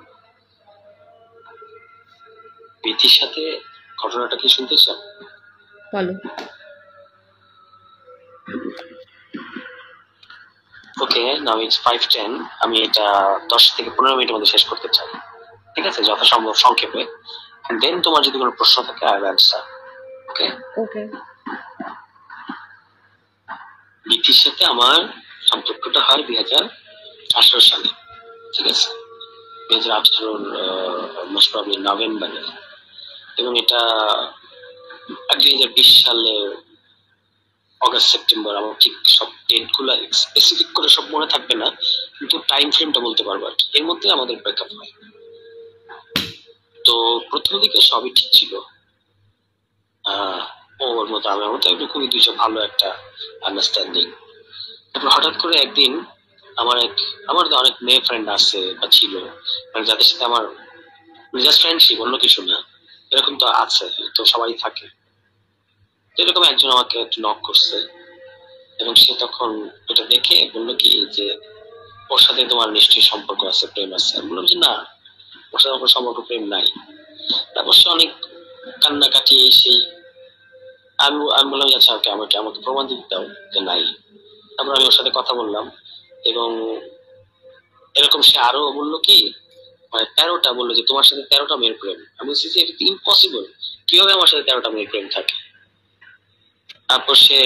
প্রীতির সাথে ঘটনাটা কি শুনতে চাও? বলো। ওকে, নাও ইটস 5:10। আমি এটা 10 থেকে 15 মিনিটের মধ্যে শেষ করতে চাই, ঠিক আছে, যথাসম্ভব সংক্ষেপে। দেন তোমার যদি কোনো প্রশ্ন থাকে আই উইল অ্যানসার। ওকে। ওকে। প্রীতির সাথে আমার সম্পর্কটা হয় 2018 সালে, ঠিক আছে, 2018 মোস্ট প্রবাবলি নভেম্বরে। এবং এটা 2020 সালের অগাস্ট সেপ্টেম্বর, আমার ঠিক সব ডেট গুলা স্পেসিফিক করে সব মনে থাকবে না, কিন্তু টাইম ফ্রেমটা বলতে পারবো আর কি। এর মধ্যে আমাদের ব্রেকআপ হয়। তো প্রথম দিকে সবই ঠিক ছিল, আহ ওর মতো আমার মতো একটু খুবই দুইটা ভালো একটা আন্ডারস্ট্যান্ডিং। তারপর হঠাৎ করে একদিন আমার তো অনেক মেয়ে ফ্রেন্ড আছে বা ছিল, মানে যাদের সাথে আমার জাস্ট ফ্রেন্ডশিপ, অন্য কিছু না, এরকম তো আছে, তো সবাই থাকে। এরকম একজন আমাকে একটু নক করছে, এবং সে তখন এটা দেখে বললো কি যে ওর সাথে তোমার নিশ্চয়ই সম্পর্ক আছে, প্রেম আছে। আমি বললাম যে না, ওর সাথে আমার সম্পর্ক প্রেম নাই। তারপর সে অনেক কান্নাকাটি এই সেই। আমি আমি বললাম যে আচ্ছা ওকে, আমাকে আমাকে প্রমাণ দিতে দাও যে নাই। তারপর আমি ওর সাথে কথা বললাম, এবং এরকম সে আরো বললো কি, মানে 13টা বললো যে তোমার সাথে 13টা মেয়ের প্রেম। আমি বলছি যে এটা ইম্পসিবল, কিভাবে আমার সাথে 13টা মেয়ের প্রেম থাকে? তারপর সে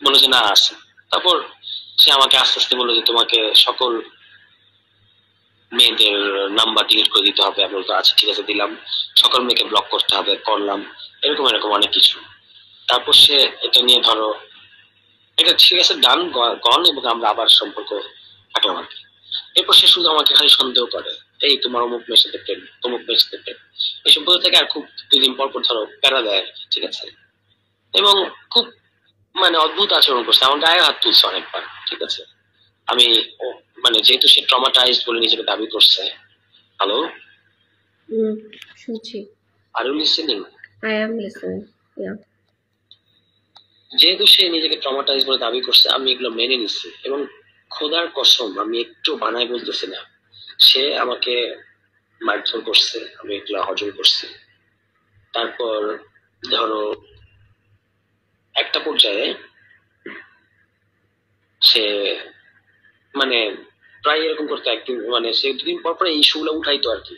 বললো যে না আছে। তারপর সে আমাকে আস্তে আস্তে বললো যে তোমাকে সকল মেয়েদের নাম্বার ডিলিট করে দিতে হবে। আমি বলতো আচ্ছা ঠিক আছে, দিলাম। সকল মেয়েকে ব্লক করতে হবে, করলাম। এরকম এরকম অনেক কিছু। তারপর সে এটা নিয়ে ধরো, এটা ঠিক আছে, ডান, গন, এবং আমরা আবার সম্পর্ক কাটালাম আর কি। এরপর সে শুধু আমাকে খালি সন্দেহ করে, এই তোমার অমুক মেয়ের সাথে প্রেম, তমুক মেয়ের সাথে প্রেম। এসব বলতে থেকে আর খুব 2 দিন পর পর ধরো প্যারা দেয় আর কি, ঠিক আছে। এবং খুব মানে অদ্ভুত আচরণ করছে, আমার গায়ে হাত তুলছে অনেকবার, ঠিক আছে। আমি মানে যেহেতু সে ট্রমাটাইজড বলে নিজেকে দাবি করছে। হ্যালো, শুনছি। Are you listening? I am listening. Yeah. যেহেতু সে নিজেকে ট্রমাটাইজ বলে দাবি করছে, আমি এগুলো মেনে নিচ্ছি, এবং খোদার কসম আমি একটু বানায় বলতেছি না, সে আমাকে মারধর করছে, আমি এগুলা হজম করছি। তারপর ধরো একটা পর্যায়ে সে মানে প্রায় এরকম করতো, একদিন মানে সে 2 দিন পর পর এই ইস্যুগুলো উঠাইতো আর কি,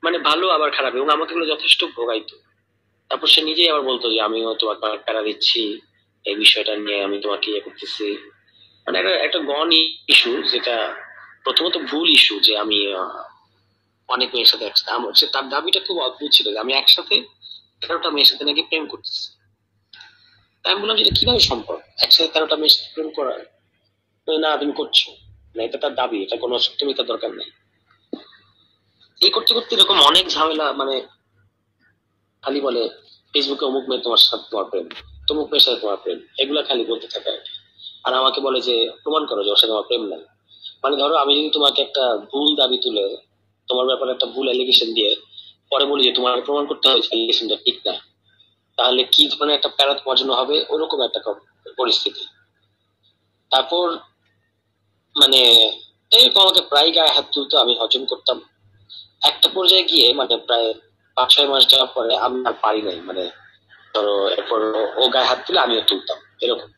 মানে ভালো আবার খারাপ, এবং আমাকে এগুলো যথেষ্ট ভোগাইতো। তারপর সে নিজেই আবার বলতো যে আমিও তোমাকে অনেক প্যারা দিচ্ছি, এই বিষয়টা নিয়ে আমি তোমাকে ইয়ে করতেছি। মানে একটা একটা গণ ইস্যু, যেটা প্রথমত ভুল ইস্যু যে আমি অনেক মেয়ের সাথে একসাথে। তার দাবিটা খুব অদ্ভুত ছিল যে আমি একসাথে 13টা মেয়ের সাথে নাকি প্রেম করতেছি। আমি বললাম যে এটা কিভাবে সম্ভব, একসাথে 13টা মেয়ের সাথে প্রেম করা? না তুমি করছো না, এটা তার দাবি, এটা কোনো সত্যমিতার দরকার নেই। এই করতে করতে এরকম অনেক ঝামেলা, মানে খালি বলে ফেসবুকে অমুক মেয়ে তোমার সাথে তোমার প্রেম, তমুক মেয়ের সাথে তোমার প্রেম, এগুলা খালি বলতে থাকে আর কি। আর আমাকে বলে যে প্রমাণ করো যে ওর সাথে তোমার প্রেম নাই। মানে ধরো আমি যদি তোমাকে একটা ভুল দাবি তুলে, তোমার ব্যাপারে একটা ভুল অ্যালিগেশন দিয়ে পরে বলি যে তোমার প্রমাণ করতে হয়েছে অ্যালিগেশনটা ঠিক না, তাহলে কি ধরনের একটা প্যারা তোমার জন্য হবে, ওরকম একটা পরিস্থিতি। তারপর মানে এরকম আমাকে প্রায় গায়ে হাত তুলতো, আমি হজম করতাম। একটা পর্যায়ে গিয়ে মানে প্রায় 5-6 মাস যাওয়ার পরে আমি আর পারি নাই, মানে ধরো এরপর ও গায়ে হাত তুলে আমিও তুলতাম, এরকম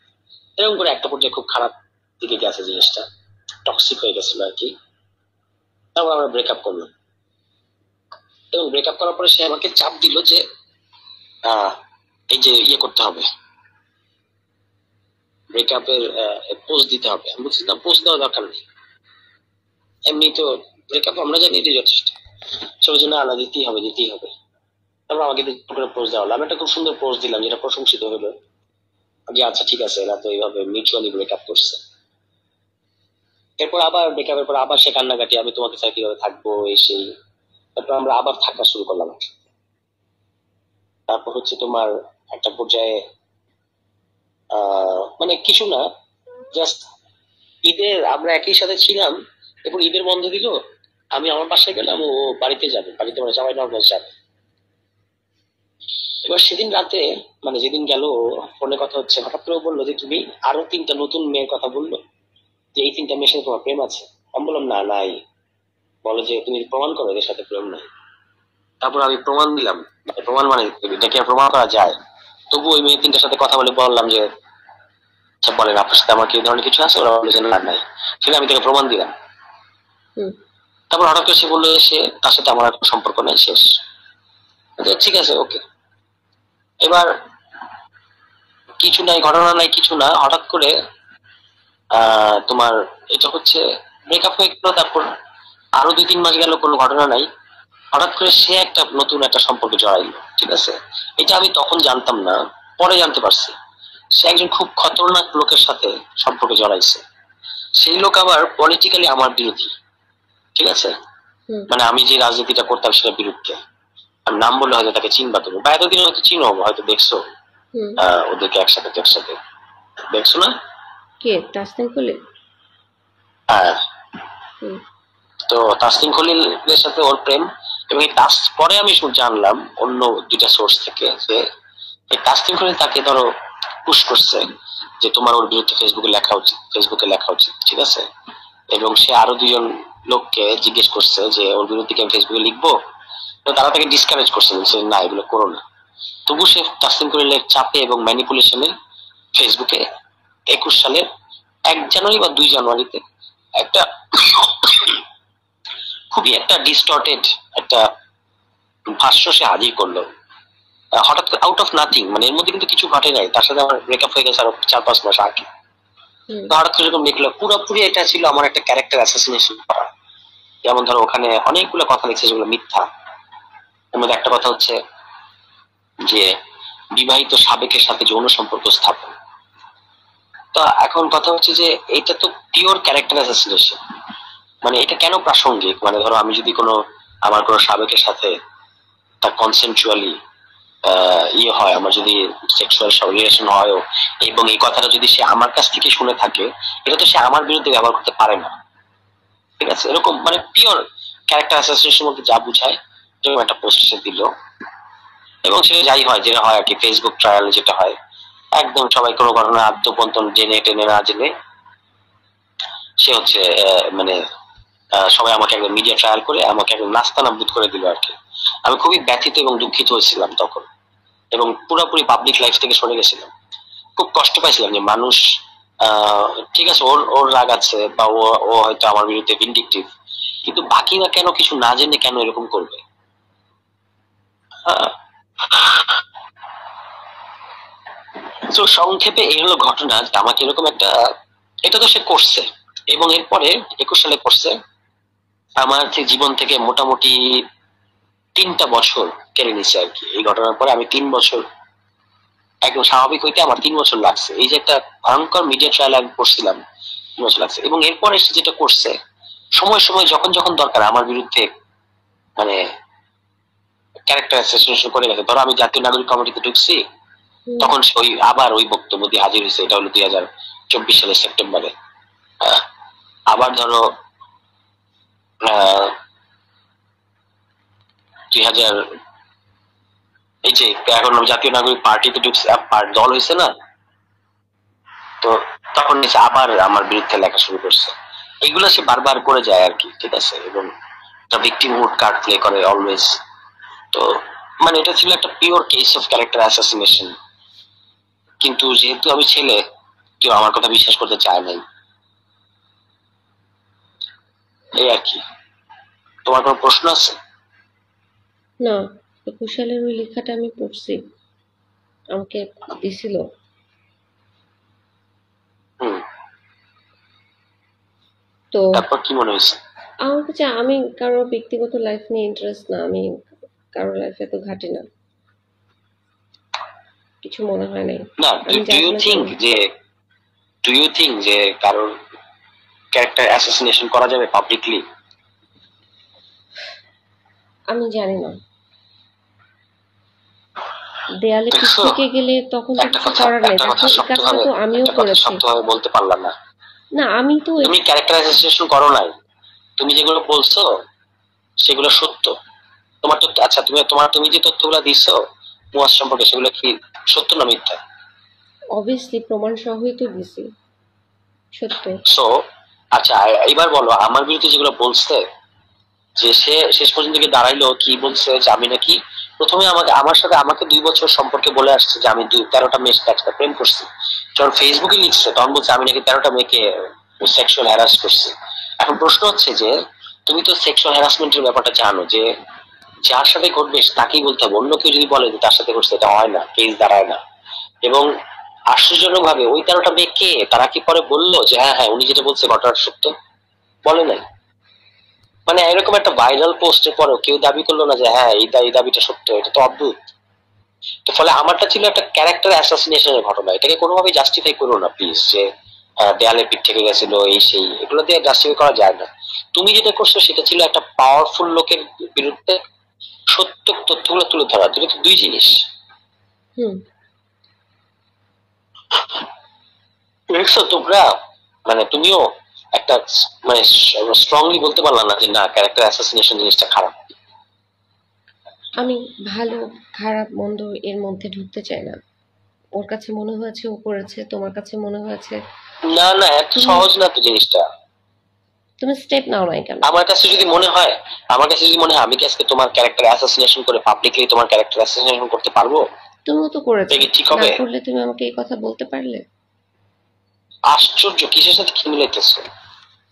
এরকম করে একটা পর্যায়ে খুব খারাপ দিকে গেছে জিনিসটা, টক্সিক হয়ে গেছিল আর কি। তারপর আমরা ব্রেকআপ করলাম, এবং ব্রেকআপ করার পরে সে আমাকে চাপ দিল যে এই যে ইয়ে করতে হবে, ব্রেকআপের পোস্ট দিতে হবে। আমি বলছি না, পোস্ট দেওয়ার দরকার নেই, এমনি তো ব্রেকআপ আমরা জানি যে যথেষ্ট, সেটার জন্য আলাদা দিতেই হবে, দিতেই হবে। তারপর আমাকে করে পোস্ট দেওয়া হলো, আমি একটা খুব সুন্দর পোস্ট দিলাম যেটা প্রশংসিত হলো, যে আচ্ছা ঠিক আছে এরা তো এইভাবে মিউচুয়ালি ব্রেকআপ করছে। এরপর আবার ব্রেকআপের পর আবার সে কান্নাকাটি, আমি তোমাকে চাই কিভাবে থাকবো এই সেই। তারপর আমরা আবার থাকা শুরু করলাম। তারপর হচ্ছে তোমার একটা পর্যায়ে মানে কিছু না, জাস্ট ঈদের আমরা একই সাথে ছিলাম, এরপর ঈদের বন্ধ দিল, আমি আমার বাসায় গেলাম, ও বাড়িতে যাবে, বাড়িতে মানে সবাই নর্মাল যাবে। এবার সেদিন রাতে মানে যেদিন গেল ফোনে কথা হচ্ছে, হঠাৎ করে বললো যে তুমি আরো 3টা নতুন মেয়ের কথা বললো, যে এই 3টা মেয়ের সাথে তোমার প্রেম আছে। আমি বললাম না, নাই। বলো যে তুমি প্রমাণ করো এদের সাথে প্রেম নাই। তারপর আমি প্রমাণ দিলাম, প্রমাণ মানে এটাকে প্রমাণ করা যায়। তবু ওই মেয়ে 3টার সাথে কথা বলে বললাম যে আচ্ছা বলেন আপনার সাথে আমার কি ধরনের কিছু আছে, ওরা বলে যে না নাই। ঠিক আমি তাকে প্রমাণ দিলাম। তারপর হঠাৎ করে সে বললো সে তার সাথে আমার কোনো সম্পর্ক নেই, শেষ। ঠিক আছে ওকে। এবার কিছু নাই, ঘটনা নাই, কিছু না, হঠাৎ করে তোমার এটা হচ্ছে ব্রেকআপ হয়ে গেল। তারপর আরো 2-3 মাস গেল, কোনো ঘটনা নাই। হঠাৎ করে সে একটা নতুন একটা সম্পর্কে জড়াইলো, ঠিক আছে। এটা আমি তখন জানতাম না, পরে জানতে পারছি। সে একজন খুব খতরনাক লোকের সাথে সম্পর্কে জড়াইছে। সেই লোক আবার পলিটিক্যালি আমার বিরোধী, ঠিক আছে। মানে আমি যে রাজনীতিটা করতাম সেটার বিরুদ্ধে। আমি নাম বললে হয়তো তাকে চিনবা, তুমি বা এতদিন হয়তো চিনো, হয়তো দেখছো ওদেরকে একসাথে দেখছো না? কে? তাসনিম খলিল? হ্যাঁ। তো তাসনিম খলিলের সাথে ওর প্রেম। এবং পরে আমি জানলাম অন্য 2টা সোর্স থেকে যে এই তাসনিম খলিল তাকে ধরো পুশ করছে যে তোমার ওর বিরুদ্ধে ফেসবুকে লেখা উচিত, ঠিক আছে। এবং সে আরো 2জন লোককে জিজ্ঞেস করছে যে ওর বিরুদ্ধে কি আমি ফেসবুকে লিখবো, তো তারা তাকে ডিসকারেজ করছে, বলছে না এগুলো করো না। তবু সে তাসনিম খলিলের চাপে এবং ম্যানিপুলেশনে ফেসবুকে 21 সালের 1 জানুয়ারি বা 2 জানুয়ারিতে একটা খুবই একটা ডিস্টর্টেড একটা ভাষ্য সে হাজির করলো, হঠাৎ করে আউট অফ নাথিং। মানে এর মধ্যে কিন্তু কিছু ঘটে নাই, তার সাথে আমার ব্রেকআপ হয়ে গেছে আরো 4-5 মাস আগে। হঠাৎ করে এরকম লিখলো, পুরোপুরি এটা ছিল আমার একটা ক্যারেক্টার অ্যাসাসিনেশন করা। যেমন ধরো ওখানে অনেকগুলো কথা লিখছে যেগুলো মিথ্যা। এর মধ্যে একটা কথা হচ্ছে যে বিবাহিত সাবেকের সাথে যৌন সম্পর্ক স্থাপন। তো এখন কথা হচ্ছে যে এটা তো পিওর ক্যারেক্টার অ্যাসাসিনেশন। মানে এটা কেন প্রাসঙ্গিক? মানে ধরো আমি যদি আমার কোনো সাবেকের সাথে তার কনসেন্টুয়ালি ইয়ে হয়, আমার যদি সেক্সুয়াল রিলেশন হয়, এবং এই কথাটা যদি সে আমার কাছ থেকে শুনে থাকে, এটা তো সে আমার বিরুদ্ধে ব্যবহার করতে পারে না, ঠিক আছে। এরকম মানে পিওর ক্যারেক্টার অ্যাসাসিনেশনের মধ্যে যা বুঝায় এরকম একটা পোস্ট সে দিল। এবং সে যাই হয় যেটা হয় আর কি, ফেসবুক ট্রায়াল যেটা হয়, একদম সবাই কোনো ঘটনা আত্মপন্তন জেনে টেনে না জেনে সে হচ্ছে মানে সবাই আমাকে একদম মিডিয়া ট্রায়াল করে আমাকে একদম নাস্তানাবুদ করে দিল আর কি। আমি খুবই ব্যথিত এবং দুঃখিত হয়েছিলাম তখন, এবং পুরোপুরি পাবলিক লাইফ থেকে সরে গেছিলাম। খুব কষ্ট পাইছিলাম যে মানুষ ঠিক আছে ওর রাগ আছে বা ও হয়তো আমার বিরুদ্ধে ভিন্ডিকটিভ, কিন্তু বাকিরা কেন কিছু না জেনে কেন এরকম করবে? তো সংক্ষেপে এই হলো ঘটনা, আমাকে এরকম একটা, এটা তো সে করছে। এবং এরপরে 21 সালে করছে, আমার জীবন থেকে মোটামুটি 3টা বছর কেড়ে নিচ্ছে আর কি। এই ঘটনার পরে আমি 3 বছর একদম স্বাভাবিক হইতে আমার 3 বছর লাগছে। এই যে একটা ভয়ঙ্কর মিডিয়া ট্রায়াল আমি করছিলাম, 3 বছর লাগছে। এবং এরপর এসে যেটা করছে, সময় সময় যখন যখন দরকার আমার বিরুদ্ধে মানে ক্যারেক্টার অ্যাসাসিনেশন করে গেছে। ধরো আমি জাতীয় নাগরিক কমিটিতে ঢুকছি, তখন ওই আবার ওই বক্তব্য দিয়ে হাজির হয়েছে। এটা হলো 2024 সালের সেপ্টেম্বরে। আবার ধরো 2000 এই যে এখন জাতীয় নাগরিক পার্টিতে ঢুকছে, দল হয়েছে না, তো তখন এসে আবার আমার বিরুদ্ধে লেখা শুরু করছে। এগুলো সে বারবার করে যায় আর কি, ঠিক আছে। এবং ভিকটিমহুড কার্ড প্লে করে অলওয়েজ। তো মানে এটা ছিল একটা pure case of character assassination. কিন্তু যেহেতু আমি ছেলে, কেউ আমার কথা বিশ্বাস করতে চায় নাই, এই আর কি। তোমার কোনো প্রশ্ন আছে? না, কুশালের ওই লেখাটা আমি পড়ছি, আমাকে দিছিল। তো তারপর কি মনে হয়েছে? আমার কাছে, আমি কারো ব্যক্তিগত লাইফ নিয়ে ইন্টারেস্ট না, আমি কারো লাইফে তো ঘাটি না, কিছু মনে হয় নাই। না, ডু ইউ থিঙ্ক যে কারোর ক্যারেক্টার অ্যাসাসিনেশন করা যাবে পাবলিকলি? আমি জানি না, দেয়ালে পিঠ থেকে গেলে তখন তো কিছু করার নেই। তখন এই কাজটা তো আমিও করেছি। শক্তভাবে বলতে পারলাম না। না, আমি তো তুমি ক্যারেক্টার অ্যাসাসিনেশন করো নাই। তুমি যেগুলো বলছো সেগুলো সত্য। তোমার তো আচ্ছা, তুমি যে তথ্যগুলো দিচ্ছ মুয়াজ সম্পর্কে, সেগুলো কি সত্য না মিথ্যা? অবভিয়াসলি প্রমাণ সহই তো দিছি, সত্য। সো আচ্ছা, এবার বলো আমার বিরুদ্ধে যেগুলো বলছে, যে সে শেষ পর্যন্ত গিয়ে দাঁড়াইলো কি বলছে, যে আমি নাকি প্রথমে আমার সাথে আমাকে 2 বছর সম্পর্কে বলে আসছে যে আমি 13টা মেয়ের সাথে প্রেম করছি। যখন ফেসবুকে লিখছে তখন বলছে আমি নাকি 13টা মেয়েকে সেক্সুয়াল হ্যারাস করছি। এখন প্রশ্ন হচ্ছে যে তুমি তো সেক্সুয়াল হ্যারাসমেন্টের ব্যাপারটা জানো, যে যার সাথে ঘটবে তাকেই বলতে হবে। অন্য কেউ যদি বলে যে তার সাথে ঘটছে, এটা হয় না, কেস দাঁড়ায় না। এবং আশ্চর্যজনক ভাবে ওই 13টা মেয়ে কে, তারা কি পরে বললো যে হ্যাঁ হ্যাঁ উনি যেটা বলছে ঘটনাটা সত্য? বলে নাই। মানে এরকম একটা ভাইরাল পোস্টের পরেও কেউ দাবি করলো না যে হ্যাঁ এই দাবিটা সত্য। এটা তো অদ্ভুত। তো ফলে আমারটা ছিল একটা ক্যারেক্টার অ্যাসাসিনেশনের ঘটনা। এটাকে কোনোভাবেই জাস্টিফাই করো না প্লিজ, যে দেয়ালে পিঠ থেকে গেছিল এই সেই, এগুলো দিয়ে জাস্টিফাই করা যায় না। তুমি যেটা করছো সেটা ছিল একটা পাওয়ারফুল লোকের বিরুদ্ধে সত্য তথ্যগুলো তুলে ধরা। দুটো তো দুই জিনিস। দেখছো তোমরা, মানে তুমিও একটা মানে স্ট্রংলি বলতে পারলাম না যে না ক্যারেক্টার অ্যাসাসিনেশন জিনিসটা খারাপ। আমি ভালো খারাপ মন্দ এর মধ্যে ঢুকতে চাই না। ওর কাছে মনে হয়েছে ও করেছে, তোমার কাছে মনে হয়েছে। না না, এত সহজ না তো জিনিসটা। তুমি স্টেপ নাও নাই কেন? আমার কাছে যদি মনে হয় আমি কি আজকে তোমার ক্যারেক্টার অ্যাসাসিনেশন করে পাবলিকলি তোমার ক্যারেক্টার অ্যাসাসিনেশন করতে পারবো? তুমিও তো করেছো, ঠিক হবে? না করলে তুমি আমাকে এই কথা বলতে পারলে? আশ্চর্য, কিসের সাথে কি মিলাইতেছো?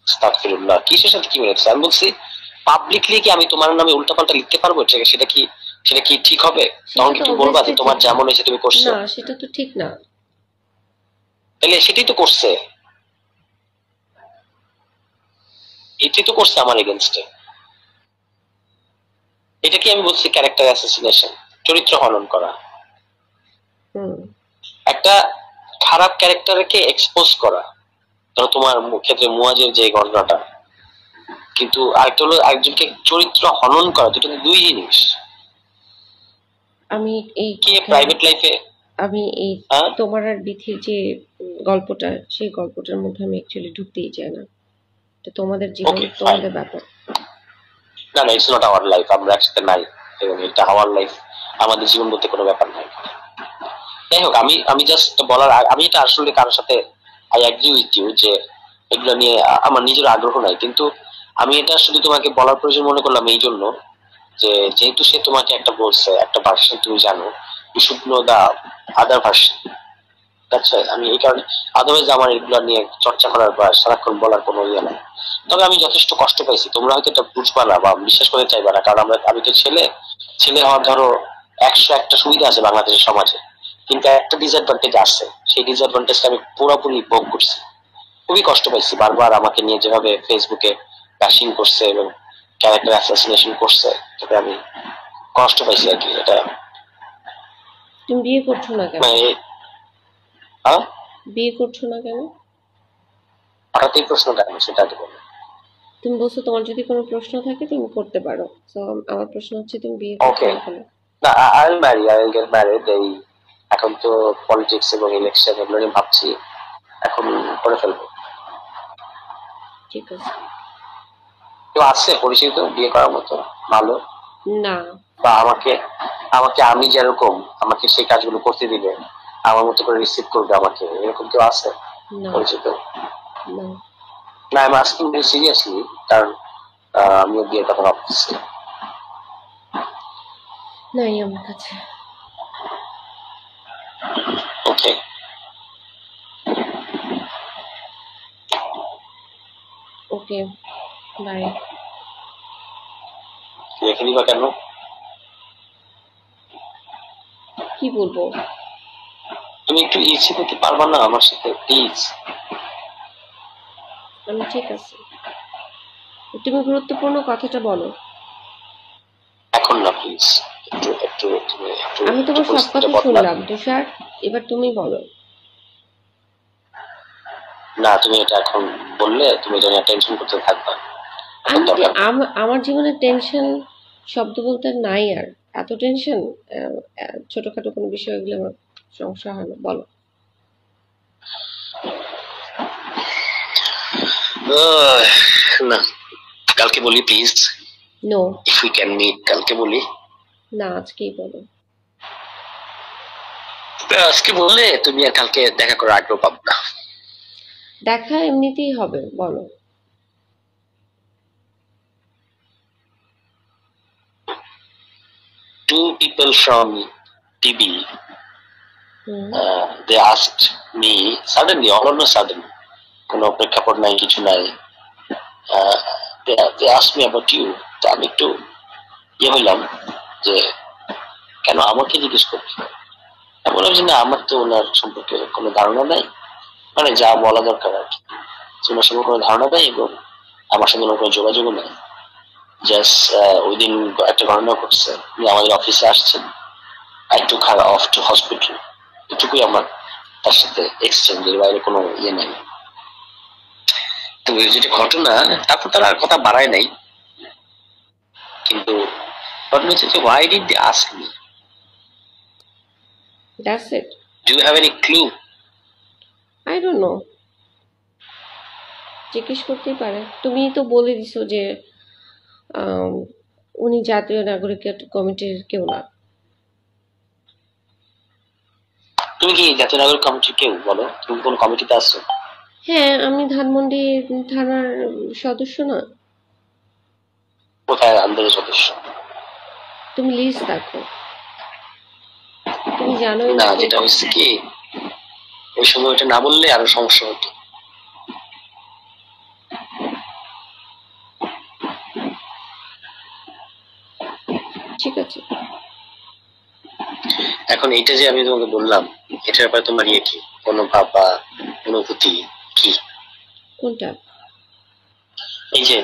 আস্তাগফিরুল্লাহ, কিসের সাথে কি মিলাইতেছো? আমি বলছি পাবলিকলি কি আমি তোমার নামে উল্টাপাল্টা লিখতে পারবো? সেটা কি ঠিক হবে? তখন কি তুমি বলবা যে তোমার যেমন হয়েছে তুমি করছো? না, সেটা তো ঠিক না। তাহলে সেটাই তো করছে, এটাই তো করছে আমার এগেইনস্টে। এটা কি আমি বলছি ক্যারেক্টার অ্যাসাসিনেশন? চরিত্র হনন করা, একটা খারাপ ক্যারেক্টারকে এক্সপোজ করা। ধরো তোমার ক্ষেত্রে মুয়াজের যে ঘটনাটা, কিন্তু আরেকটা হলো একজনকে চরিত্র হনন করা, দুটো দুই জিনিস। আমি এই প্রাইভেট লাইফে আমি এই তোমার আর বিথির যে গল্পটা, সেই গল্পটার মধ্যে আমি অ্যাকচুয়ালি ঢুকতেই চাই না। তো তোমাদের জীবন, তোমাদের ব্যাপার। না না, ইটস নট আওয়ার লাইফ, আমরা একসাথে নাই, এবং এটা আওয়ার লাইফ, আমাদের জীবন বলতে কোনো ব্যাপার নাই। যাই হোক, আমি জাস্ট বলার, আমি এটা আসলে কারোর সাথে আই এগ্রি উইথ ইউ যে এগুলো নিয়ে আমার নিজের আগ্রহ নাই। কিন্তু আমি এটা শুধু তোমাকে বলার প্রয়োজন মনে করলাম এই জন্য যে যেহেতু সে তোমাকে একটা বলছে, একটা ভার্সন তুমি জানো, you should know the other version. আচ্ছা, আমি এই কারণে আদারওয়াইজ আমার এগুলো নিয়ে চর্চা করার বা সারাক্ষণ বলার কোনো ইয়ে নাই। তবে আমি যথেষ্ট কষ্ট পাইছি, তোমরা হয়তো এটা বুঝবা না বা বিশ্বাস করতে চাইবা না, কারণ আমি তো ছেলে হওয়ার ধরো 101টা সুবিধা আছে বাংলাদেশের সমাজে, কিন্তু একটা ডিসঅ্যাডভান্টেজ আছে। সেই ডিসঅ্যাডভান্টেজটা আমি পুরোপুরি ভোগ করছি। খুবই কষ্ট পাইছি, বারবার আমাকে নিয়ে যেভাবে ফেসবুকে ব্যাশিং করছে এবং ক্যারেক্টার অ্যাসাসিনেশন করছে, তাতে আমি কষ্ট পাইছি আর কি। এটা তুমি বিয়ে করছো না কেন? মানে হ্যাঁ, বিয়ে করছো না কেন? হঠাৎ এই প্রশ্নটা কেন সেটা আগে বলো। তুমি বলছো তোমার যদি কোনো প্রশ্ন থাকে তুমি করতে পারো, তো আমার প্রশ্ন হচ্ছে তুমি বিয়ে করছো ওকে, না কেন? না I marry, I get married. এই এখন তো পলিটিক্স এবং ইলেকশন এগুলো নিয়ে ভাবছি, এখন করে ফেলবো। ঠিক আছে। কেউ আছে পরিচিত বিয়ে করার মতো ভালো, না। বা আমাকে আমাকে আমি যেরকম আমাকে সেই কাজগুলো করতে দিবে, আমার মতো করে রিসিভ করবে আমাকে, এরকম কেউ আছে না। পরিচিত? না। না, আমি আস্কিং ভেরি সিরিয়াসলি, কারণ আমিও বিয়ের কথা ভাবতেছি। নাই আমার কাছে। ওকে, ওকে, বাই। রেখে দিবা কেন? কি বলবো? তুমি একটু ইচ্ছে করতে পারবা না আমার সাথে প্লিজ? আমি ঠিক আছে, তুমি গুরুত্বপূর্ণ কথাটা বলো। এখন না প্লিজ, একটু একটু তুমি একটু আমি একটু তোমার সব পরিস্থিতিটা কথা বদলা। শুনলাম তুষার, এবার তুমি বলো। না, তুমি এটা এখন বললে তুমি এটা নিয়ে টেনশন করতে থাকবা, এখন আমি দরকার। আমার জীবনে টেনশন শব্দ বলতে নাই আর। এত টেনশন, ছোটখাটো কোনো বিষয় এগুলো আমার সমস্যা হয় না, বলো। না, কালকে বলি please, no. If we can meet, কালকে বলি। না, আজকেই বলো। আজকে বললে তুমি আর কালকে দেখা করার আগ্রহ পাবো না। দেখা এমনিতেই হবে, বলো। Two people from TB, hmm. they asked me suddenly, all on a sudden, কোনো প্রেক্ষাপট নাই, কিছু নাই, they asked me about you. তো আমি একটু হইলাম যে কেন আমাকে জিজ্ঞেস করছো। আমি বললাম যে না, আমার তো ওনার সম্পর্কে কোনো ধারণা নাই, মানে যা বলা দরকার আর কি, ওনার সম্পর্কে কোনো ধারণা নাই এবং আমার সাথে ওনার কোনো যোগাযোগও নাই। জাস্ট ওই দিন একটা ঘটনা ঘটছে, উনি আমাদের অফিসে আসছেন, I took her off to hospital, এটুকুই আমার তার সাথে এক্সচেঞ্জের বাইরে কোনো নাই। তো যেটা ঘটনা, তারপর তারা আর কথা বাড়ায় নাই, কিন্তু ঘটনা হচ্ছে যে why did they ask me? That's it. Do you have any clue? I don't know. জিজ্ঞেস করতেই পারে, তুমি তো বলে দিছো যে আম, উনি জাতীয় নাগরিক কমিটির কেউ না। তুমি কি জাতীয় নাগরিক কমিটির কেউ? বলো, তুমি কোন কমিটিতে আছো? হ্যাঁ, আমি ধানমন্ডি থানার সদস্য না। কোথায় আন্দোলনের সদস্য? তুমি লিস্ট দেখো, তুমি জানোই না, না। যেটা হচ্ছে কি, ওই সময় ওটা না বললে আরো সমস্যা হতো। ঠিক আছে। এখন এইটা যে আমি তোমাকে বললাম, এটার ব্যাপারে তোমার কি মনোভাব বা অনুভূতি কি? কোনটা? এই যে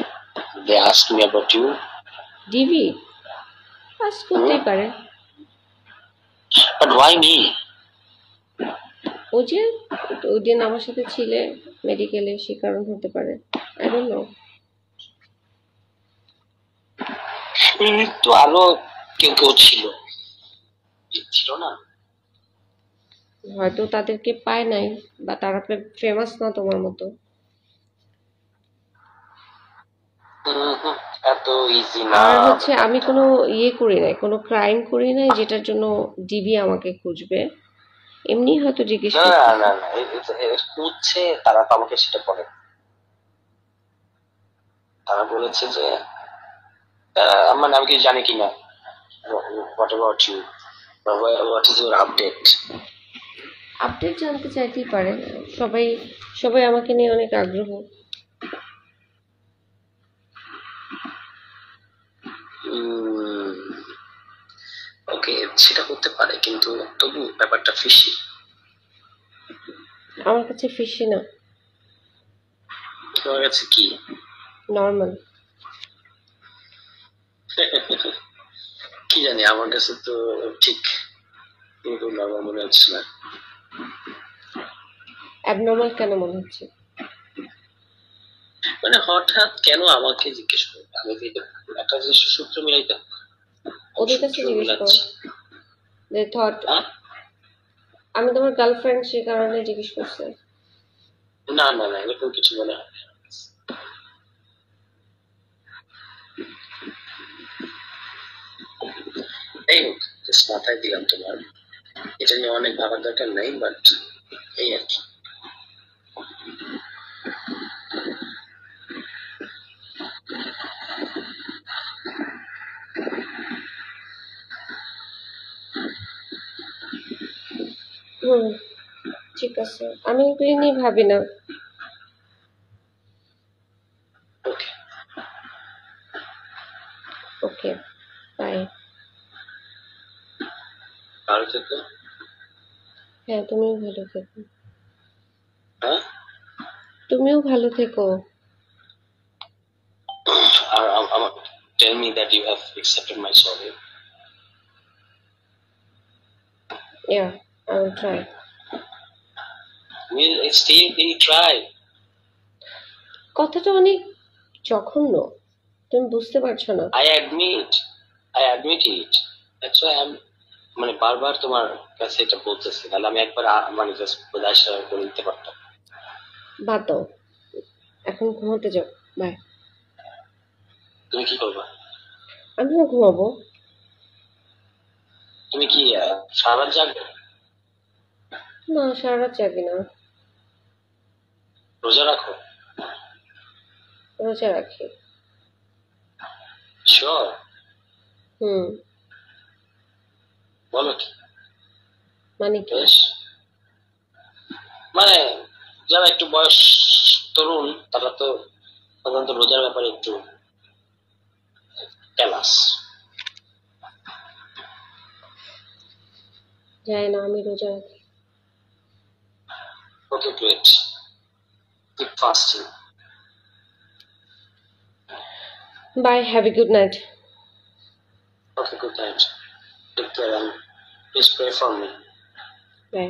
they asked me about you. ডিভি পাস করতেই পারে। But why me? ও যে ওই দিন আমার সাথে ছিলে মেডিকেলে, সে কারণ হতে পারে। I don't know. তো আরো কেউ কেউ ছিল, ছিল না? হয়তো তাদেরকে পায় নাই, বা তারা ফেমাস না তোমার মতো। এত ইজি না আর হচ্ছে আমি ব্যাপারটা। কোনো করি নাই, কোনো ক্রাইম করি নাই যেটার জন্য ডিবি আমাকে খুঁজবে। এমনি হয়তো জিজ্ঞেস না না করতেছে। না না, খুঁজছে তারা তো আমাকে সেটা বলে। তারা বলেছে যে মানে আমি কিছু জানি কিনা, what about you, what is your update. Update জানতে চাইতেই পারে। সবাই সবাই আমাকে নিয়ে অনেক আগ্রহ। ওকে, সেটা হতে পারে, কিন্তু তবু ব্যাপারটা ফিশি। আমার কাছে ফিশি না, তোমার কাছে কি? নর্মাল। কি জানি, আমার কাছে তো ঠিক এরকম নর্মাল মনে হচ্ছে না। অ্যাবনর্মাল কেন মনে হচ্ছে? মানে হঠাৎ কেন আমাকে জিজ্ঞেস করবে? আমি তো এটা একটা জিনিস সূত্র মিলাইতে হবে। ওদের কাছে সূত্র জিজ্ঞেস করো মিলাচ্ছি। যে থট হ্যাঁ? আমি তোমার গার্লফ্রেন্ড সে কারণে জিজ্ঞেস করছে। না না না, এরকম কিছু মনে হয় না। এই হোক, just মাথায় দিলাম তোমার। এটা নিয়ে অনেক ভাবার দরকার নাই, বাট এই আর কি। হুম, ঠিক আছে, আমি এগুলি নিয়ে ভাবি না। ওকে, ওকে, বাই। ভালো থেকো। হ্যাঁ, তুমিও ভালো থেকো। হ্যাঁ, তুমিও ভালো থেকো। আর আমার tell me that you have accepted my sorry. Yeah, I will try. Will it still be try? কথাটা অনেক জঘন্য, তুমি বুঝতে পারছো না। I admit it. That's why I'm মানে বারবার তোমার কাছে এটা বলতেছি, তাহলে আমি একবার মানে জাস্ট বোঝার করে দিতে পারতাম। বাদ দাও, এখন ঘুমাতে যাও। বাই। তুমি কি করবা? আমিও ঘুমাবো। তুমি কি সারা রাত জাগবে? না, সারা রাত জাগি না, রোজা রাখো? রোজা রাখি। শিওর? হুম। বলো কি? মানে কি? বেশ, মানে যারা একটু বয়স তরুণ তারা তো সাধারণত রোজার ব্যাপারে একটু ক্যালাস। জানি না, আমি রোজা রাখি। Okay, great, keep fasting. Bye, have a good night. Okay, good night. Take care and please pray for me. By.